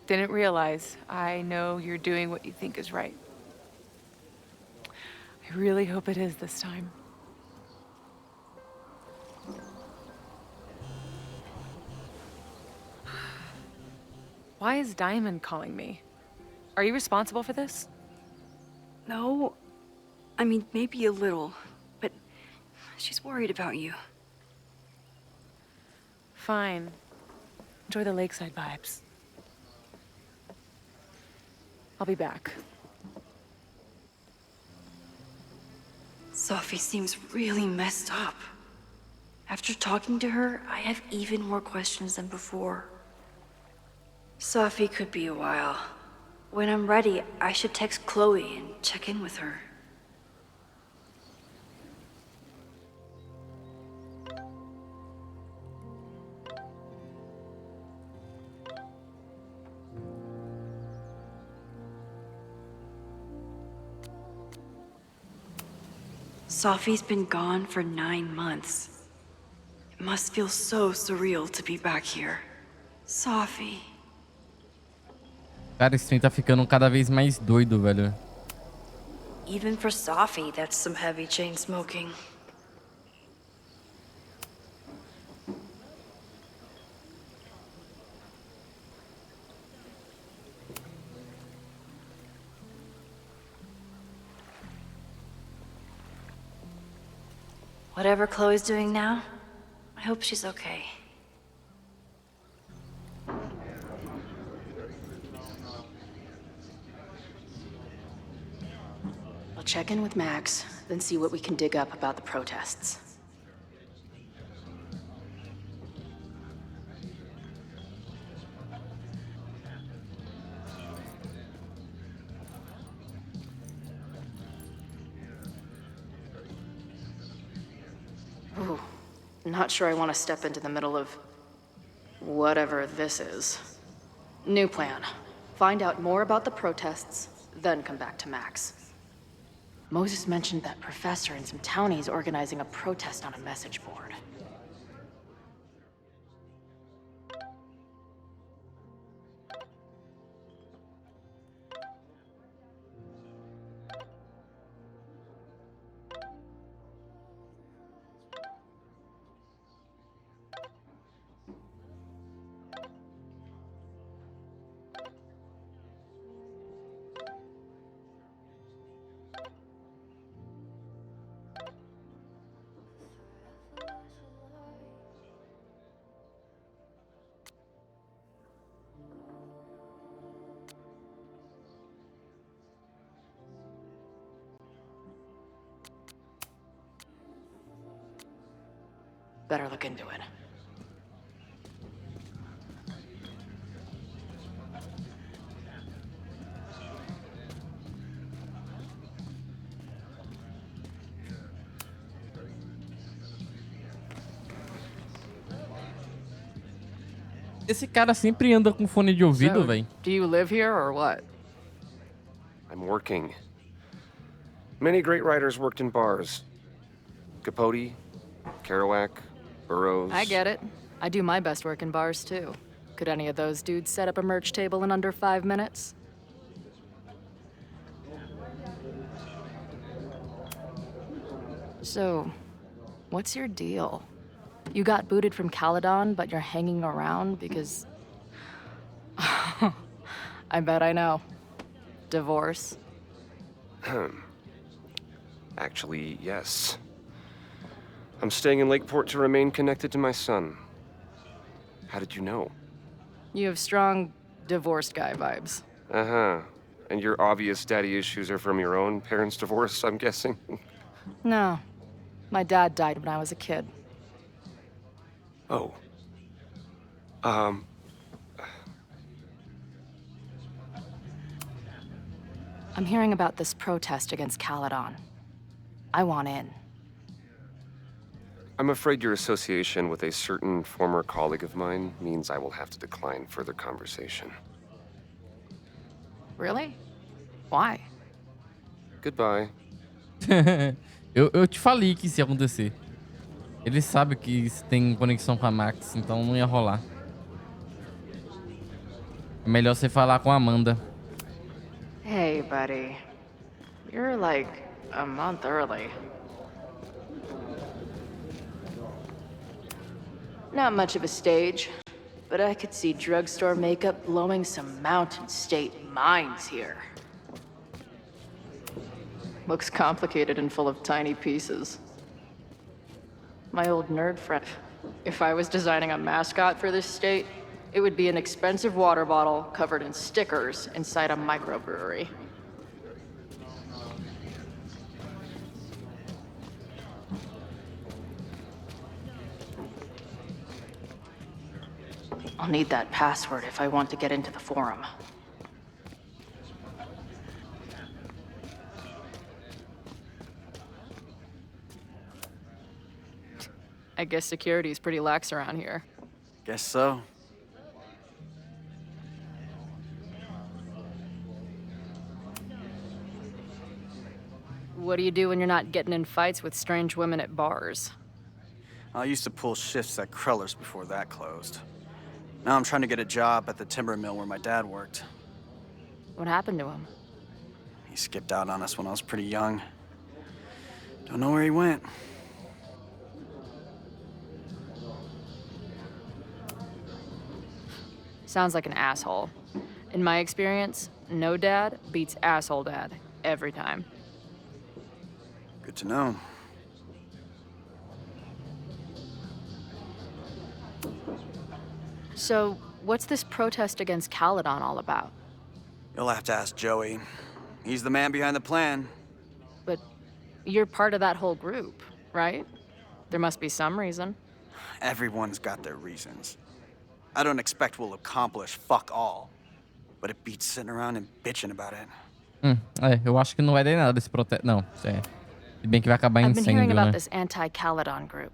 didn't realize. I know you're doing what you think is right. I really hope it is this time. Why is Diamond calling me? Are you responsible for this? No, I mean, maybe a little, but she's worried about you. Fine. Enjoy the lakeside vibes. I'll be back. Sophie seems really messed up. After talking to her, I have even more questions than before. Sophie could be a while. When I'm ready, I should text Chloe and check in with her. Sophie's been gone for 9 months. It must feel so surreal to be back here. Sophie. Cara, esse trem tá ficando cada vez mais doido, velho. Even for Sophie, that's some heavy chain smoking. Whatever Chloe's doing now, I hope she's okay. I'll check in with Max, then see what we can dig up about the protests. Ooh, not sure I want to step into the middle of whatever this is. New plan. Find out more about the protests, then come back to Max. Moses mentioned that professor and some townies organizing a protest on a message board. Better look into it. Esse cara sempre anda com fone de ouvido, velho. Do you live here or what? I'm working. Many great writers worked in bars. Capote, Kerouac, Burroughs. I get it. I do my best work in bars, too. Could any of those dudes set up a merch table in under 5 minutes? So, what's your deal? You got booted from Caledon, but you're hanging around because... I bet I know. Divorce? Actually, yes. I'm staying in Lakeport to remain connected to my son. How did you know? You have strong divorced guy vibes. Uh-huh. And your obvious daddy issues are from your own parents' divorce, I'm guessing? No. My dad died when I was a kid. Oh. I'm hearing about this protest against Caledon. I want in. I'm afraid your association with a certain former colleague of mine means I will have to decline further conversation. Really? Why? Goodbye. eu te falei que isso ia acontecer. Ele sabe que tem conexão com a Max, então não ia rolar. É melhor você falar com a Amanda. Hey, buddy. You're like a month early. Not much of a stage, but I could see drugstore makeup blowing some Mountain State minds here. Looks complicated and full of tiny pieces. My old nerd friend. If I was designing a mascot for this state, it would be an expensive water bottle covered in stickers inside a microbrewery. I'll need that password if I want to get into the forum. I guess security's pretty lax around here. Guess so. What do you do when you're not getting in fights with strange women at bars? I used to pull shifts at Kreller's before that closed. Now I'm trying to get a job at the timber mill where my dad worked. What happened to him? He skipped out on us when I was pretty young. Don't know where he went. Sounds like an asshole. In my experience, no dad beats asshole dad every time. Good to know. So, what's this protest against Caledon all about? You'll have to ask Joey. He's the man behind the plan. But you're part of that whole group, right? There must be some reason. Everyone's got their reasons. I don't expect we'll accomplish fuck all. But it beats sitting around and bitching about it. Eu acho que não vai dar nada desse protesto. Não, é. Se bem que vai acabar I've been hearing incêndio, about né? this anti-Caledon group.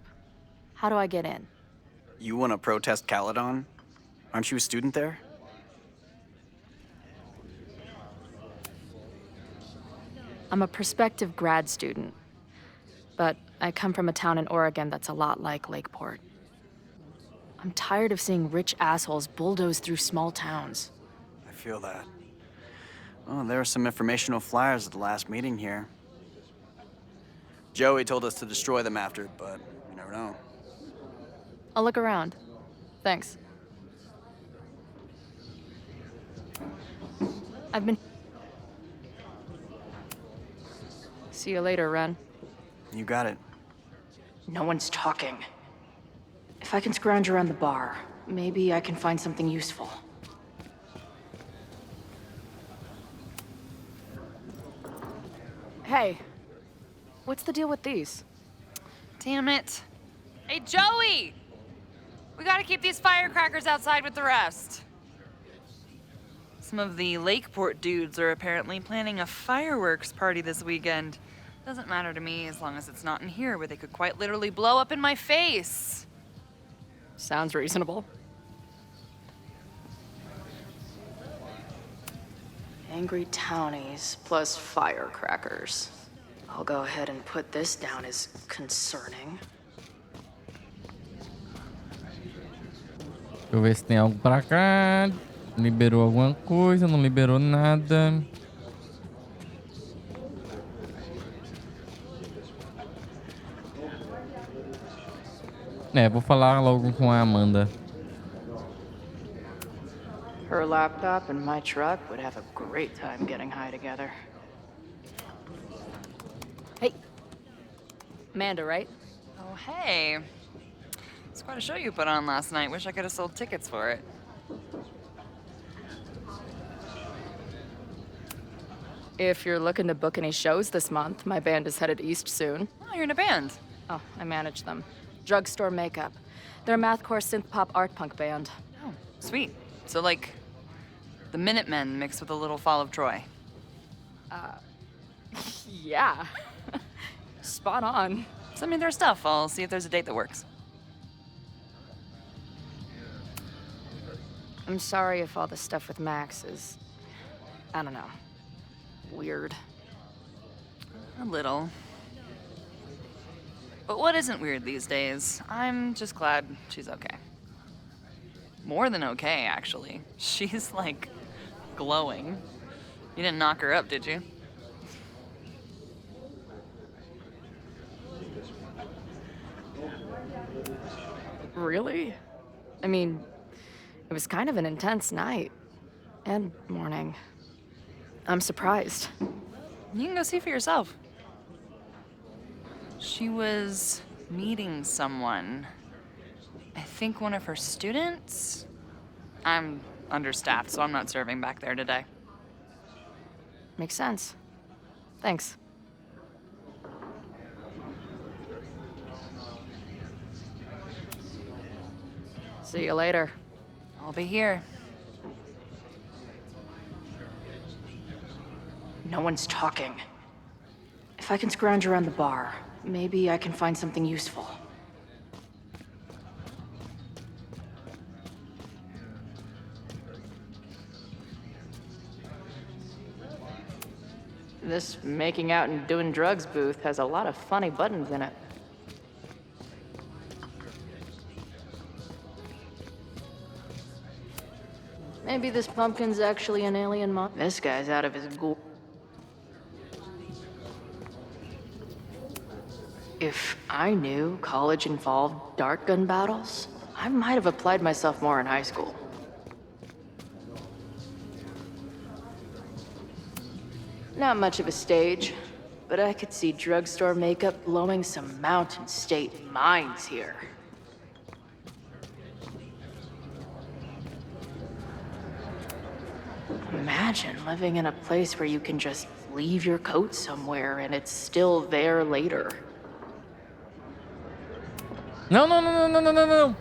How do I get in? You want to protest Caledon? Aren't you a student there? I'm a prospective grad student, but I come from a town in Oregon that's a lot like Lakeport. I'm tired of seeing rich assholes bulldoze through small towns. I feel that. Oh, there were some informational flyers at the last meeting here. Joey told us to destroy them after, but you never know. I'll look around. Thanks. I've been... See you later, Ren. You got it. No one's talking. If I can scrounge around the bar, maybe I can find something useful. Hey, what's the deal with these? Damn it. Hey, Joey! We gotta keep these firecrackers outside with the rest. Some of the Lakeport dudes are apparently planning a fireworks party this weekend. Doesn't matter to me as long as it's not in here where they could quite literally blow up in my face. Sounds reasonable. Angry townies plus firecrackers. I'll go ahead and put this down as concerning. Deixa eu ver se tem algo pra cá. Liberou alguma coisa, não liberou nada. É, vou falar logo com a Amanda. Her laptop and my truck would have a great time getting high together. Hey. Amanda, right? Oh, hey. It's quite a show you put on last night. Wish I could have sold tickets for it. If you're looking to book any shows this month, my band is headed east soon. Oh, you're in a band. Oh, I manage them. Drugstore Makeup. They're a mathcore synth-pop art punk band. Oh, sweet. So, like, the Minutemen mixed with a little Fall of Troy. Yeah. Spot on. Send me their stuff. I'll see if there's a date that works. I'm sorry if all the stuff with Max is, I don't know, weird. A little. But what isn't weird these days? I'm just glad she's okay. More than okay, actually. She's, like, glowing. You didn't knock her up, did you? Really? I mean, it was kind of an intense night. And morning. I'm surprised. You can go see for yourself. She was meeting someone. I think one of her students? I'm understaffed, so I'm not serving back there today. Makes sense. Thanks. See you later. I'll be here. No one's talking. If I can scrounge around the bar, maybe I can find something useful. This making out and doing drugs booth has a lot of funny buttons in it. Maybe this pumpkin's actually an alien This guy's out of his gourd. If I knew college involved dart gun battles, I might have applied myself more in high school. Not much of a stage, but I could see drugstore makeup blowing some Mountain State minds here. Imagine living in a place where you can just leave your coat somewhere and it's still there later. Não, não, não, não, não, não, não.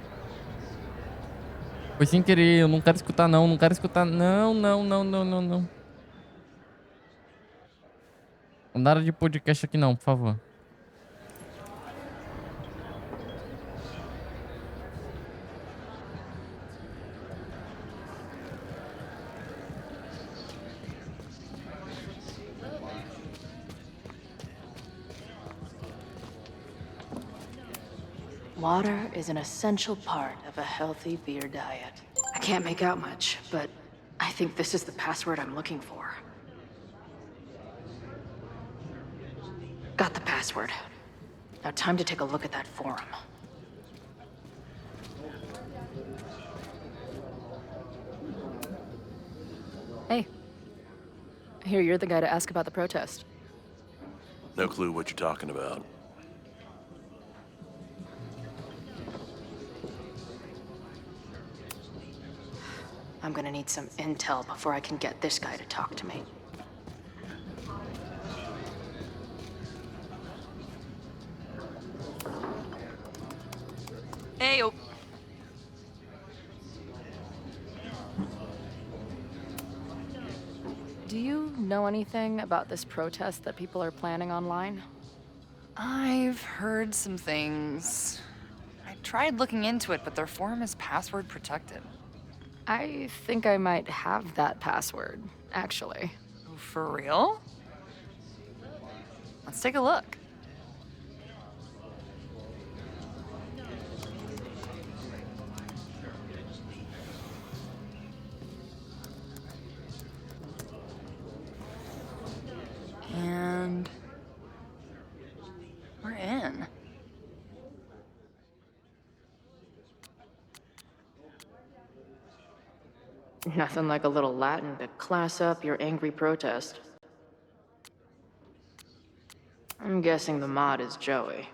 Foi sem querer, eu não quero escutar não, não quero escutar. Não, não, não, não, não, não. Nada de podcast aqui não, por favor. Water is an essential part of a healthy beer diet. I can't make out much, but I think this is the password I'm looking for. Got the password. Now time to take a look at that forum. Hey. I hear you're the guy to ask about the protest. No clue what you're talking about. I'm gonna need some intel before I can get this guy to talk to me. Hey, oh. Do you know anything about this protest that people are planning online? I've heard some things. I tried looking into it, but their forum is password protected. I think I might have that password, actually. For real? Let's take a look. And we're in. Nothing like a little Latin to class up your angry protest. I'm guessing the mod is Joey.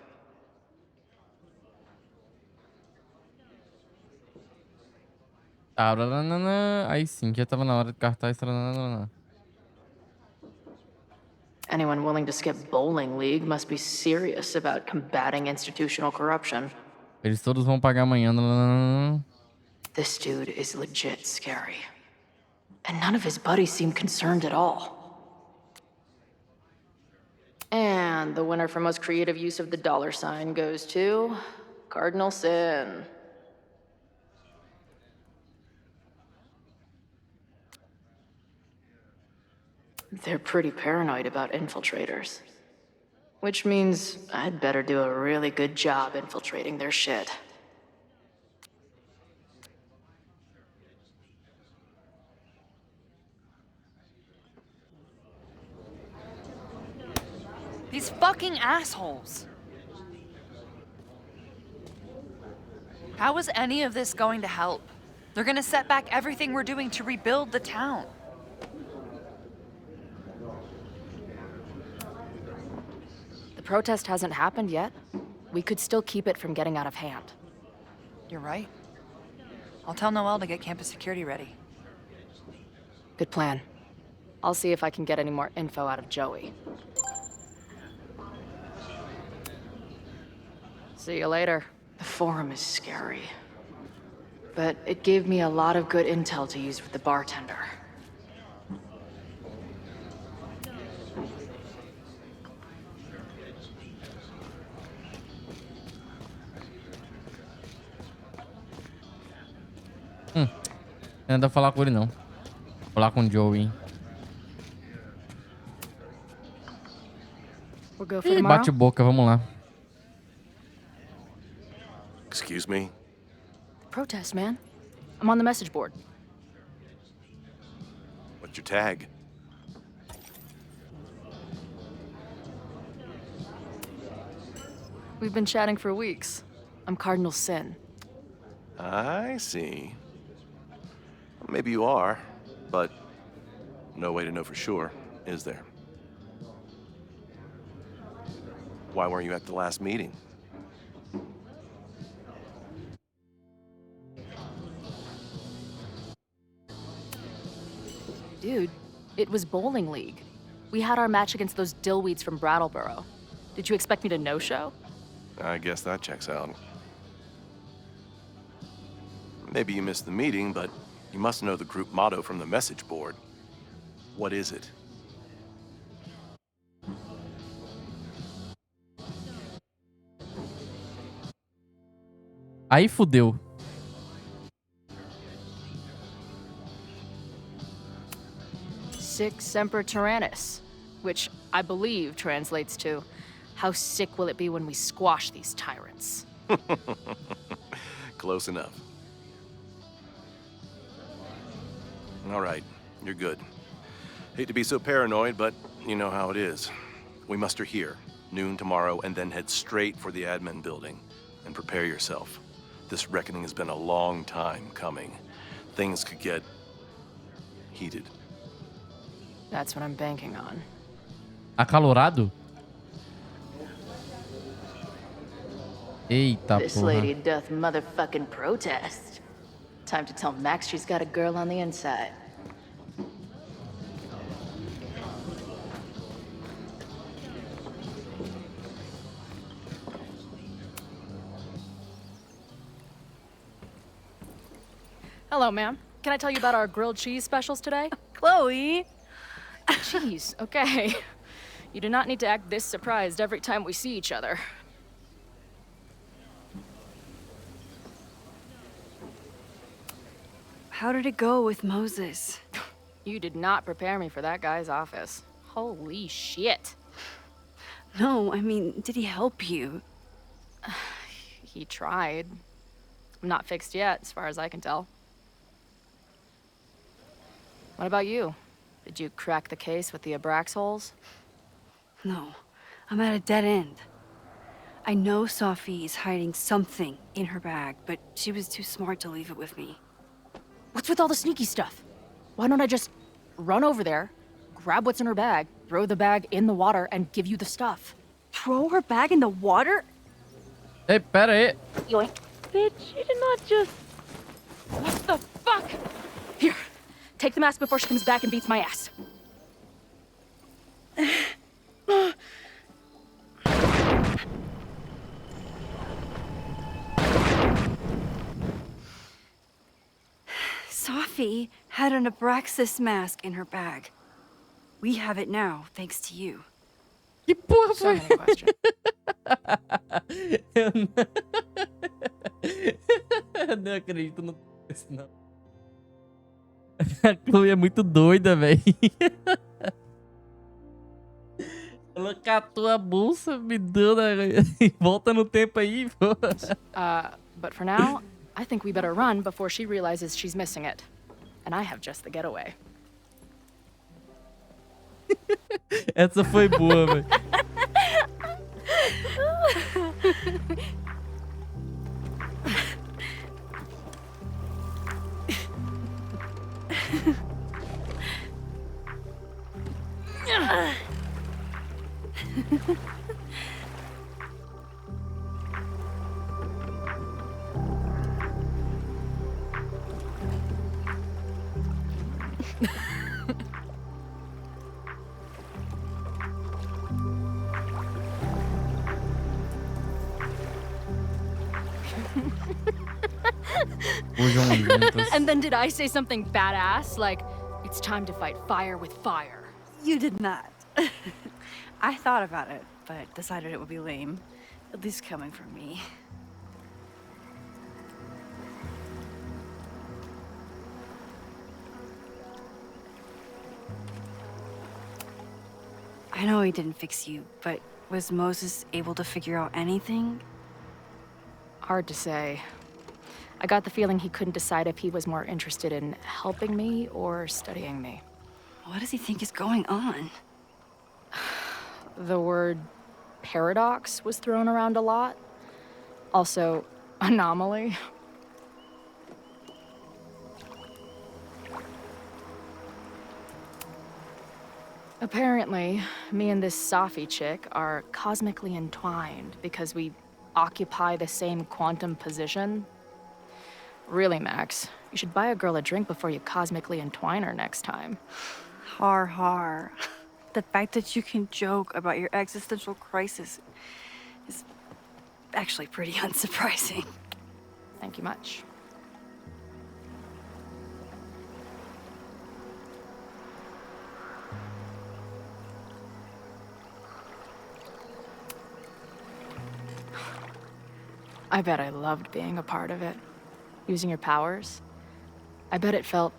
Aí sim, já tava na hora de cartaz. Anyone willing to skip bowling league must be serious about combating institutional corruption. Eles todos vão pagar amanhã. This dude is legit scary. And none of his buddies seem concerned at all. And the winner for most creative use of the $sign goes to Cardinal Sin. They're pretty paranoid about infiltrators. Which means I'd better do a really good job infiltrating their shit. These fucking assholes. How is any of this going to help? They're gonna set back everything we're doing to rebuild the town. The protest hasn't happened yet. We could still keep it from getting out of hand. You're right. I'll tell Noelle to get campus security ready. Good plan. I'll see if I can get any more info out of Joey. See you later. The forum is scary. But it gave me a lot of good intel to use with the bartender. Não dá pra falar com ele, não. Falar com o Joey. We'll go for tomorrow. Bate boca, vamos lá. Excuse me? Protest, man. I'm on the message board. What's your tag? We've been chatting for weeks. I'm Cardinal Sin. I see. Maybe you are, but no way to know for sure, is there? Why weren't you at the last meeting? Dude, it was bowling league. We had our match against those dillweeds from Brattleboro. Did you expect me to no-show? I guess that checks out. Maybe you missed the meeting, but you must know the group motto from the message board. What is it? Aí fudeu. Sic Semper Tyrannis, which I believe translates to, how sick will it be when we squash these tyrants? Close enough. All right, you're good. Hate to be so paranoid, but you know how it is. We muster here, noon tomorrow, and then head straight for the admin building. And prepare yourself. This reckoning has been a long time coming. Things could get heated. That's what I'm banking on. Acalorado? Eita This porra. lady doth motherfucking protest. Time to tell Max she's got a girl on the inside. Hello, ma'am. Can I tell you about our grilled cheese specials today? Chloe! Jeez, okay. You do not need to act this surprised every time we see each other. How did it go with Moses? You did not prepare me for that guy's office. Holy shit. No, I mean, did he help you? He tried. I'm not fixed yet, as far as I can tell. What about you? Did you crack the case with the Abrax holes? No, I'm at a dead end. I know Sophie is hiding something in her bag, but she was too smart to leave it with me. What's with all the sneaky stuff? Why don't I just run over there, grab what's in her bag, throw the bag in the water, and give you the stuff? Throw her bag in the water? Hey, pera aí. Yoink. Bitch, you did not just... What the fuck? Here, take the mask before she comes back and beats my ass. Sophie had an Abraxas mask in her bag. We have it now, thanks to you. Que porra So many questions. Eu não acredito nisso, não. A Chloe é muito doida, velho. Ela catou a bolsa, me deu volta no tempo aí, pô. But for now, I think we better run before she realizes she's missing it. And I have just the getaway. Essa foi boa, velho. And then did I say something badass? Like, it's time to fight fire with fire. You did not. I thought about it, but decided it would be lame. At least coming from me. I know he didn't fix you, but was Moses able to figure out anything? Hard to say. I got the feeling he couldn't decide if he was more interested in helping me or studying me. What does he think is going on? The word paradox was thrown around a lot. Also, anomaly. Apparently, me and this Safi chick are cosmically entwined because we occupy the same quantum position. Really, Max, you should buy a girl a drink before you cosmically entwine her next time. Har har. The fact that you can joke about your existential crisis is actually pretty unsurprising. Thank you much. I bet I loved being a part of it. Using your powers. I bet it felt...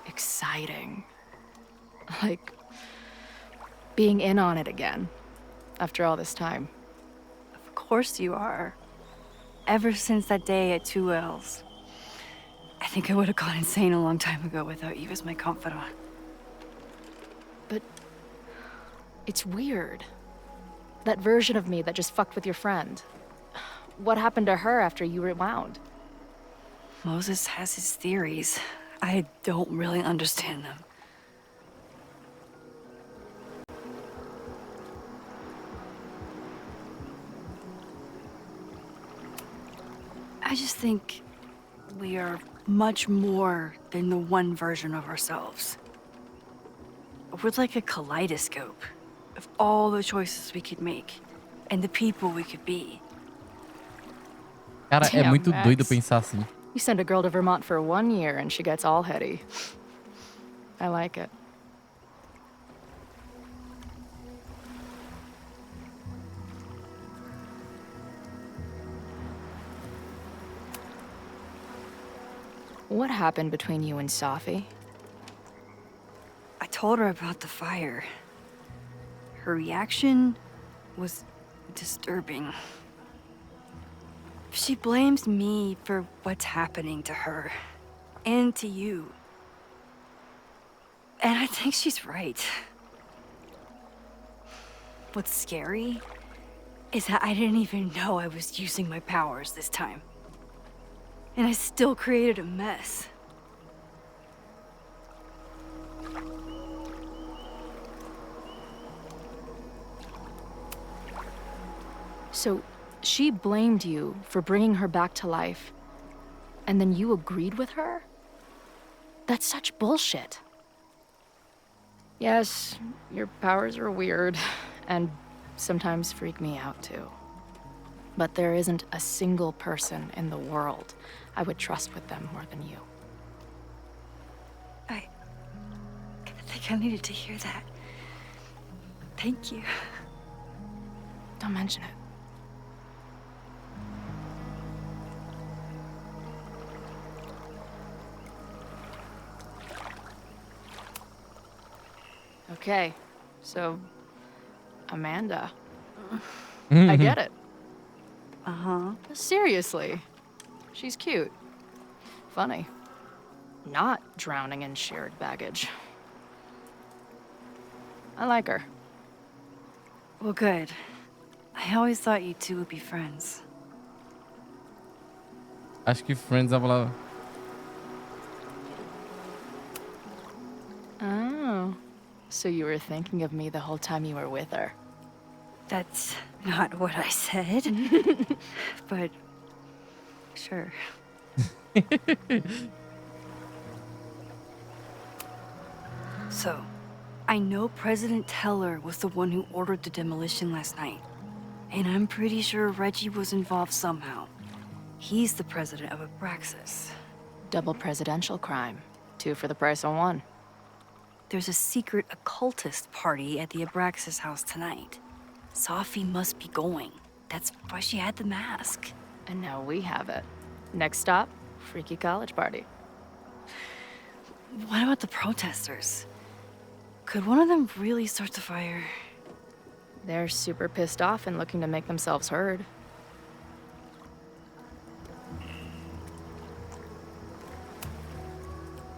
exciting. Like being in on it again after all this time. Of course you are. Ever since that day at 2L's. I think I would have gone insane a long time ago without you as my confidant. But it's weird. That version of me that just fucked with your friend. What happened to her after you rewound? Moses has his theories. I don't really understand them. I just think we are much more than the one version of ourselves. We're like a kaleidoscope of all the choices we could make and the people we could be. Cara, é muito doido pensar assim. You send a girl to Vermont for 1 year and she gets all heady. I like it. What happened between you and Safi? I told her about the fire. Her reaction was disturbing. She blames me for what's happening to her and to you. And I think she's right. What's scary is that I didn't even know I was using my powers this time. And I still created a mess. So, she blamed you for bringing her back to life, and then you agreed with her? That's such bullshit. Yes, your powers are weird, and sometimes freak me out too. But there isn't a single person in the world I would trust with them more than you. I think I needed to hear that. Thank you. Don't mention it. Okay, so Amanda. I get it. Uh-huh. Seriously. She's cute. Funny. Not drowning in shared baggage. I like her. Well, good. I always thought you two would be friends. Acho que Friends é a palavra. Oh. So you were thinking of me the whole time you were with her? That's not what I said. But sure. So, I know President Teller was the one who ordered the demolition last night. And I'm pretty sure Reggie was involved somehow. He's the president of Abraxas. Double presidential crime. 2 for the price of 1. There's a secret occultist party at the Abraxas house tonight. Sophie must be going. That's why she had the mask. And now we have it. Next stop, freaky college party. What about the protesters? Could one of them really start the fire? They're super pissed off and looking to make themselves heard.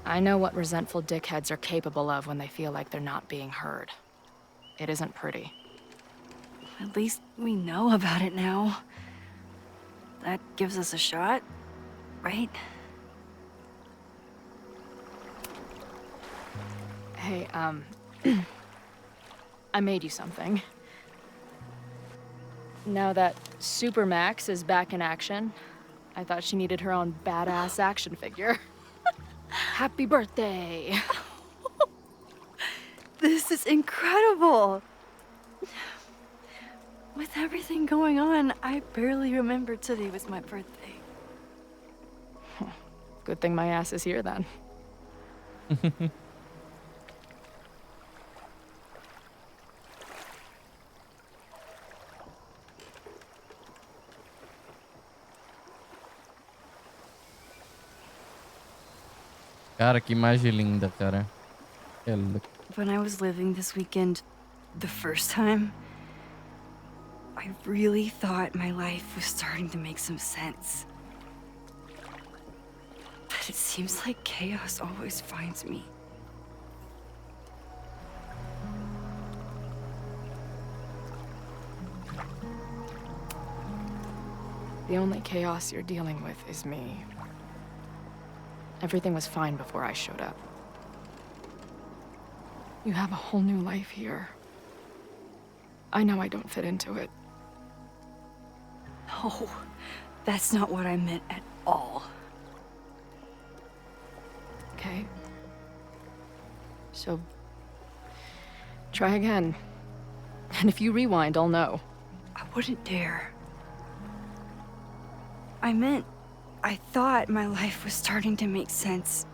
I know what resentful dickheads are capable of when they feel like they're not being heard. It isn't pretty. At least we know about it now. That gives us a shot, right? Hey, I made you something. Now that Supermax is back in action, I thought she needed her own badass action figure. Happy birthday! This is incredible! With everything going on, I barely remembered today was my birthday. Good thing my ass is here then. Cara, que imagem linda, cara. When I was living this weekend, the first time, I really thought my life was starting to make some sense. But it seems like chaos always finds me. The only chaos you're dealing with is me. Everything was fine before I showed up. You have a whole new life here. I know I don't fit into it. No, that's not what I meant at all. Okay. So, try again. And if you rewind, I'll know. I wouldn't dare. I thought my life was starting to make sense,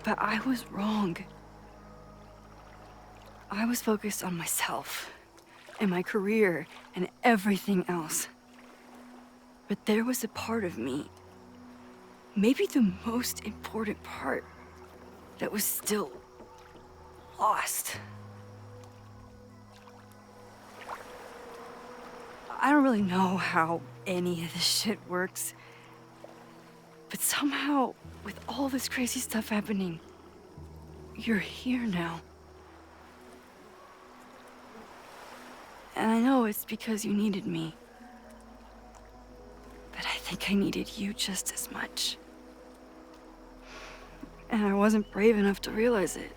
but I was wrong. I was focused on myself, and my career, and everything else. But there was a part of me, maybe the most important part, that was still lost. I don't really know how any of this shit works. But somehow, with all this crazy stuff happening, you're here now. And I know it's because you needed me. But But I think I needed you just as much. And I wasn't brave enough to realize it.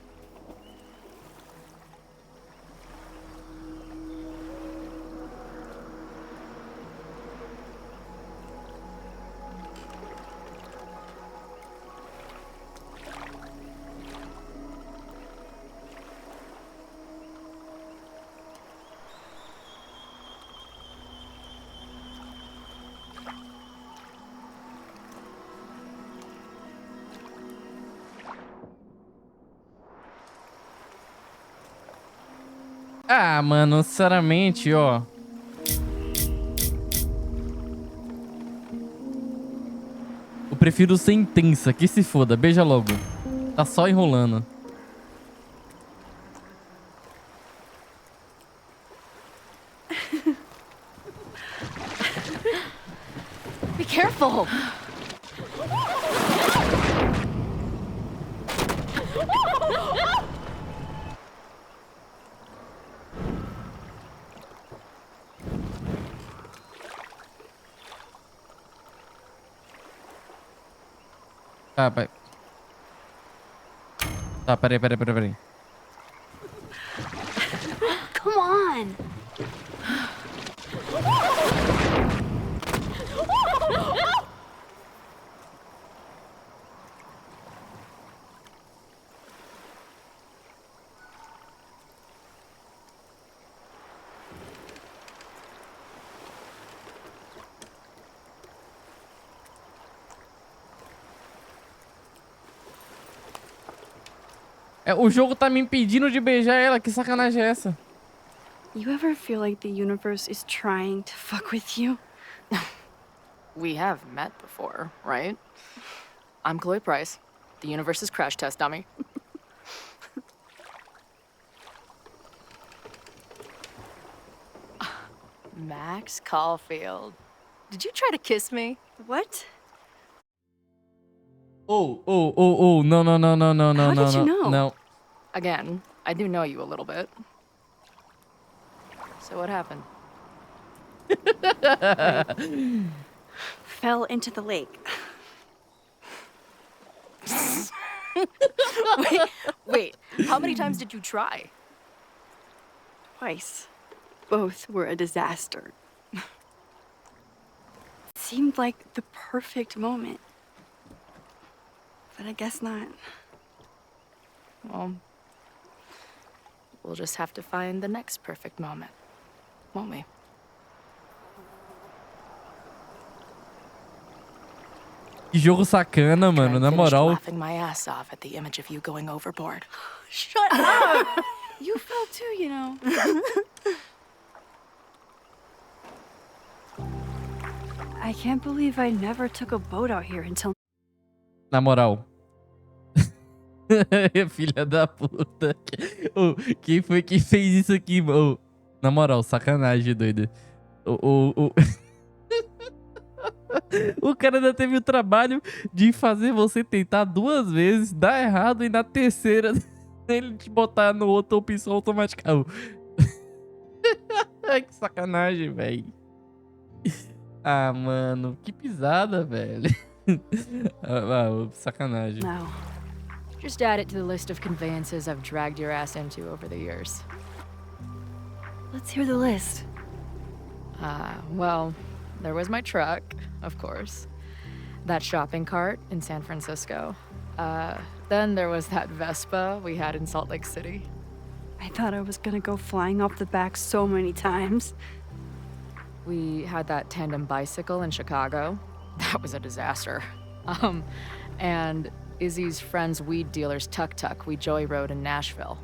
Ah, mano, sinceramente, ó. Eu prefiro ser intensa, que se foda. Beija logo. Tá só enrolando. Be careful! Tá, pai. Tá, peraí. Come on! O jogo tá me impedindo de beijar ela. Que sacanagem é essa? You ever feel like the universe is trying to fuck with you? We have met before, right? I'm Chloe Price, the universe's crash test dummy. Max Caulfield. Did you try to kiss me? What? No. How did you know? No. Again, I do know you a little bit. So what happened? Fell into the lake. Wait, how many times did you try? Twice. Both were a disaster. It seemed like the perfect moment. But I guess not. Well, we'll just have to find the next perfect moment, won't we? Que jogo sacana, mano, na moral. Laughing my ass off at the image of you going overboard. Shut up! You fell too, you know. I can't believe I never took a boat out here until... Na moral. Filha da puta. Oh, quem foi que fez isso aqui, mano? Na moral, sacanagem, doido. O cara ainda teve o trabalho de fazer você tentar 2 vezes, dar errado e na terceira ele te botar no outra opção automática. Oh. Que sacanagem, velho. Ah, mano, que pisada, velho. Sacanagem. No. Just add it to the list of conveyances I've dragged your ass into over the years. Let's hear the list. Well, there was my truck, of course. That shopping cart in San Francisco. Then there was that Vespa we had in Salt Lake City. I thought I was gonna go flying off the back so many times. We had that tandem bicycle in Chicago. That was a disaster. And Izzy's friend's weed dealer's tuk-tuk we joyrode in Nashville.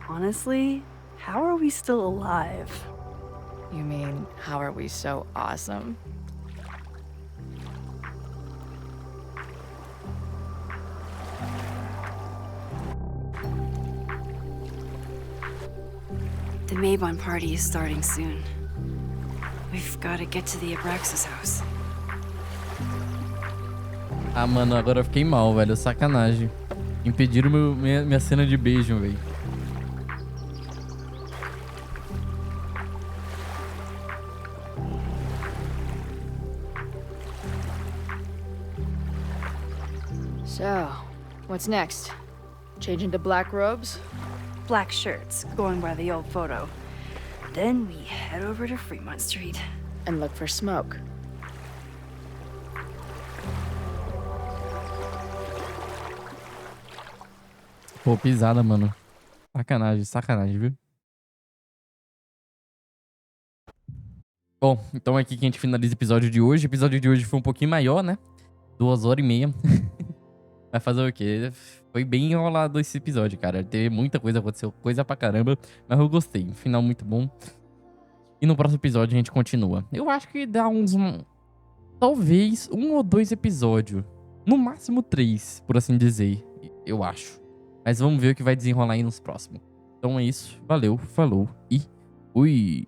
Honestly, how are we still alive? You mean, how are we so awesome? The Maybon party is starting soon. We've got to get to the Abraxas house. Ah, mano, agora eu fiquei mal, velho. Sacanagem. Impediram minha cena de beijo, velho. So, what's next? Change into black robes? Black shirts, going by the old photo. Then we head over to Fremont Street. And look for smoke. Pô, pisada, mano. Sacanagem, sacanagem, viu? Bom, então é aqui que a gente finaliza o episódio de hoje. O episódio de hoje foi um pouquinho maior, né? 2h30. Vai fazer o quê? Foi bem enrolado esse episódio, cara. Teve muita coisa, aconteceu coisa pra caramba. Mas eu gostei. Um final muito bom. E no próximo episódio a gente continua. Eu acho que dá uns... talvez 1 ou 2 episódios. No máximo 3, por assim dizer. Eu acho. Mas vamos ver o que vai desenrolar aí nos próximos. Então é isso. Valeu, falou e fui!